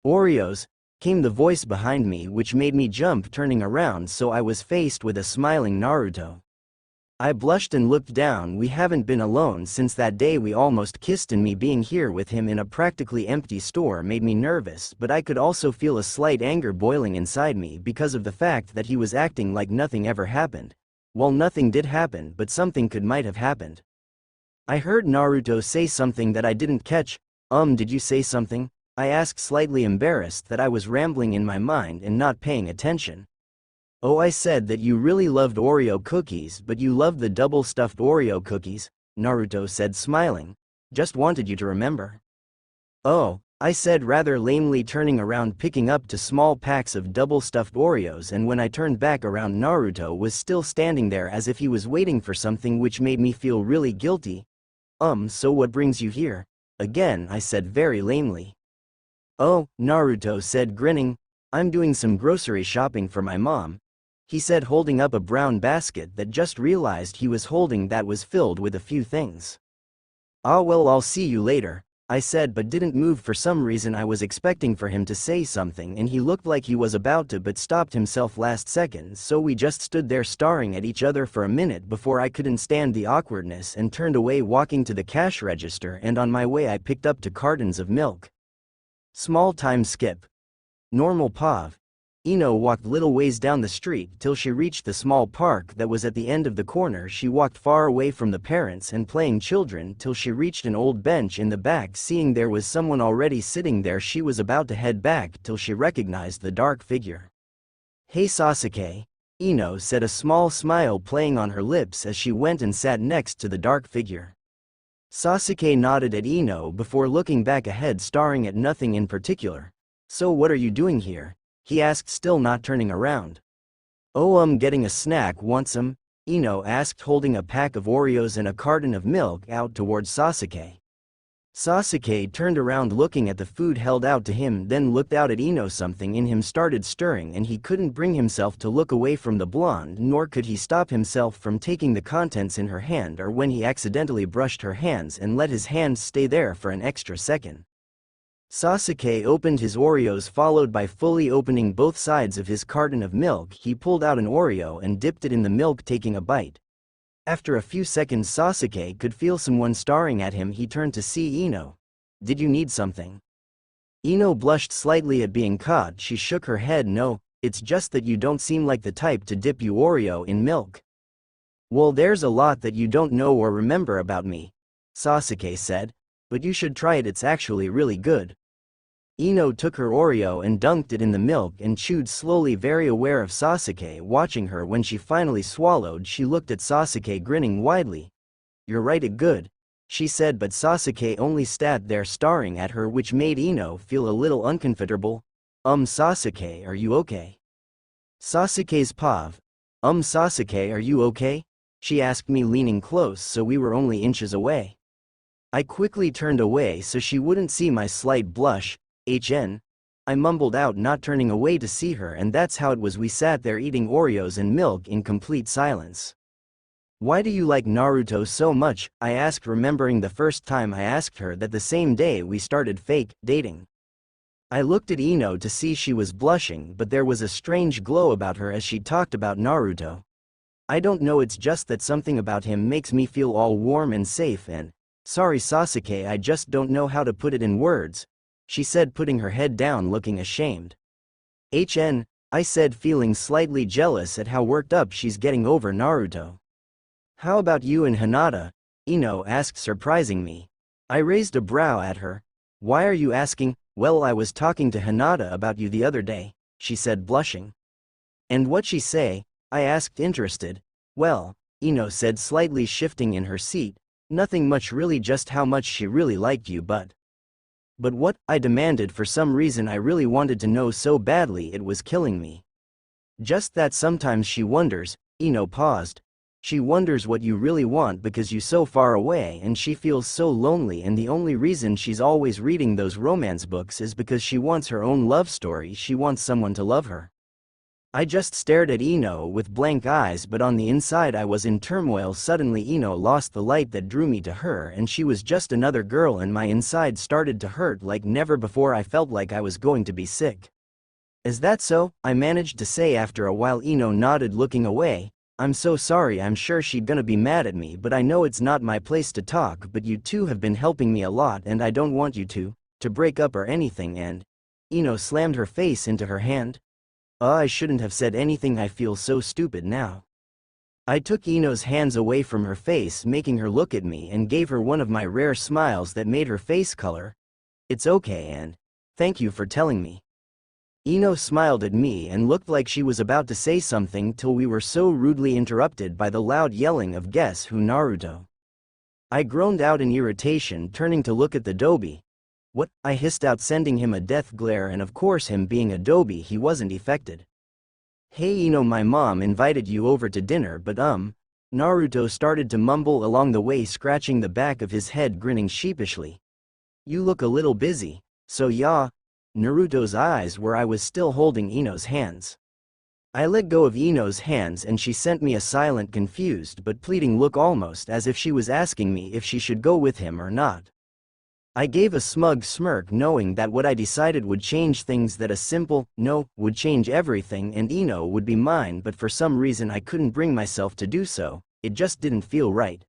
Speaker 1: Oreos, came the voice behind me, which made me jump, turning around so I was faced with a smiling Naruto. I blushed and looked down. We haven't been alone since that day we almost kissed, and me being here with him in a practically empty store made me nervous, but I could also feel a slight anger boiling inside me because of the fact that he was acting like nothing ever happened. Well, nothing did happen, but something might have happened. I heard Naruto say something that I didn't catch. Did you say something? I asked, slightly embarrassed that I was rambling in my mind and not paying attention. Oh, I said that you really loved Oreo cookies, but you loved the double-stuffed Oreo cookies, Naruto said, smiling. Just wanted you to remember. Oh, I said rather lamely, turning around, picking up 2 small packs of double-stuffed Oreos, and when I turned back around, Naruto was still standing there as if he was waiting for something, which made me feel really guilty. So what brings you here? Again, I said very lamely. Oh, Naruto said, grinning. I'm doing some grocery shopping for my mom, he said, holding up a brown basket that just realized he was holding that was filled with a few things. Ah, well, I'll see you later, I said, but didn't move. For some reason I was expecting for him to say something, and he looked like he was about to, but stopped himself last second, so we just stood there staring at each other for a minute before I couldn't stand the awkwardness and turned away, walking to the cash register, and on my way I picked up 2 cartons of milk. Small time skip. Normal POV. Ino walked little ways down the street till she reached the small park that was at the end of the corner. She walked far away from the parents and playing children till she reached an old bench in the back. Seeing there was someone already sitting there, she was about to head back till she recognized the dark figure. Hey Sasuke, Ino said, a small smile playing on her lips as she went and sat next to the dark figure. Sasuke nodded at Ino before looking back ahead, staring at nothing in particular. So what are you doing here? He asked, still not turning around. Oh, getting a snack. Want some? Ino asked, holding a pack of Oreos and a carton of milk out towards Sasuke. Sasuke turned around looking at the food held out to him, then looked out at Ino. Something in him started stirring and he couldn't bring himself to look away from the blonde, nor could he stop himself from taking the contents in her hand, or when he accidentally brushed her hands and let his hands stay there for an extra second. Sasuke opened his Oreos, followed by fully opening both sides of his carton of milk. He pulled out an Oreo and dipped it in the milk, taking a bite. After a few seconds, Sasuke could feel someone staring at him. He turned to see Ino. Did you need something? Ino blushed slightly at being caught. She shook her head. No, It's just that you don't seem like the type to dip your Oreo in milk. Well, there's a lot that you don't know or remember about me, Sasuke said, but you should try it, it's actually really good. Ino took her Oreo and dunked it in the milk and chewed slowly, very aware of Sasuke watching her. When she finally swallowed, she looked at Sasuke grinning widely. You're right, it good, she said, but Sasuke only sat there staring at her, which made Ino feel a little uncomfortable. Sasuke, are you okay? Sasuke's pav. Sasuke, are you okay? She asked me, leaning close so we were only inches away. I quickly turned away so she wouldn't see my slight blush. I mumbled out, not turning away to see her, and that's how it was. We sat there eating Oreos and milk in complete silence. Why do you like Naruto so much? I asked, remembering the first time I asked her that the same day we started fake dating. I looked at Ino to see she was blushing, but there was a strange glow about her as she talked about Naruto. I don't know, it's just that something about him makes me feel all warm and safe, and sorry Sasuke, I just don't know how to put it in words, she said, putting her head down, looking ashamed. I said, feeling slightly jealous at how worked up she's getting over Naruto. How about you and Hinata? Ino asked, surprising me. I raised a brow at her. Why are you asking? Well, I was talking to Hinata about you the other day, she said, blushing. And what'd she say? I asked, interested. Well, Ino said, slightly shifting in her seat, nothing much really, just how much she really liked you. But what? I demanded. For some reason I really wanted to know so badly it was killing me. Just that sometimes she wonders. Ino paused. She wonders what you really want because you're so far away, and she feels so lonely, and the only reason she's always reading those romance books is because she wants her own love story, she wants someone to love her. I just stared at Ino with blank eyes, but on the inside I was in turmoil. Suddenly Ino lost the light that drew me to her, and she was just another girl, and my inside started to hurt like never before. I felt like I was going to be sick. Is that so? I managed to say after a while. Ino nodded, looking away. I'm so sorry, I'm sure she'd gonna be mad at me, but I know it's not my place to talk, but you two have been helping me a lot and I don't want you to break up or anything. And Ino slammed her face into her hand. I shouldn't have said anything, I feel so stupid now. I took Ino's hands away from her face, making her look at me, and gave her one of my rare smiles that made her face color. It's okay, and thank you for telling me. Ino smiled at me and looked like she was about to say something till we were so rudely interrupted by the loud yelling of "Guess who, Naruto?" I groaned out in irritation, turning to look at the Dobi. What? I hissed out, sending him a death glare, and of course, him being a Dobi, he wasn't affected. Hey Ino, my mom invited you over to dinner, but Naruto started to mumble along the way, scratching the back of his head, grinning sheepishly. You look a little busy. So yeah. Naruto's eyes were I was still holding Ino's hands. I let go of Ino's hands and she sent me a silent, confused but pleading look, almost as if she was asking me if she should go with him or not. I gave a smug smirk, knowing that what I decided would change things, that a simple no would change everything and Ino would be mine, but for some reason I couldn't bring myself to do so. It just didn't feel right.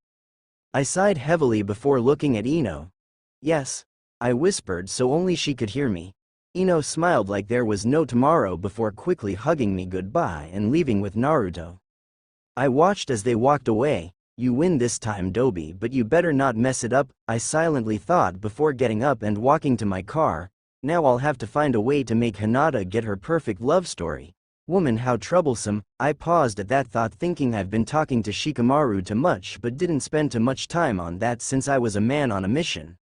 Speaker 1: I sighed heavily before looking at Ino. Yes, I whispered so only she could hear me. Ino smiled like there was no tomorrow before quickly hugging me goodbye and leaving with Naruto. I watched as they walked away. You win this time, Dobi, but you better not mess it up, I silently thought before getting up and walking to my car. Now I'll have to find a way to make Hinata get her perfect love story. Woman, how troublesome. I paused at that thought, thinking I've been talking to Shikamaru too much but didn't spend too much time on that since I was a man on a mission.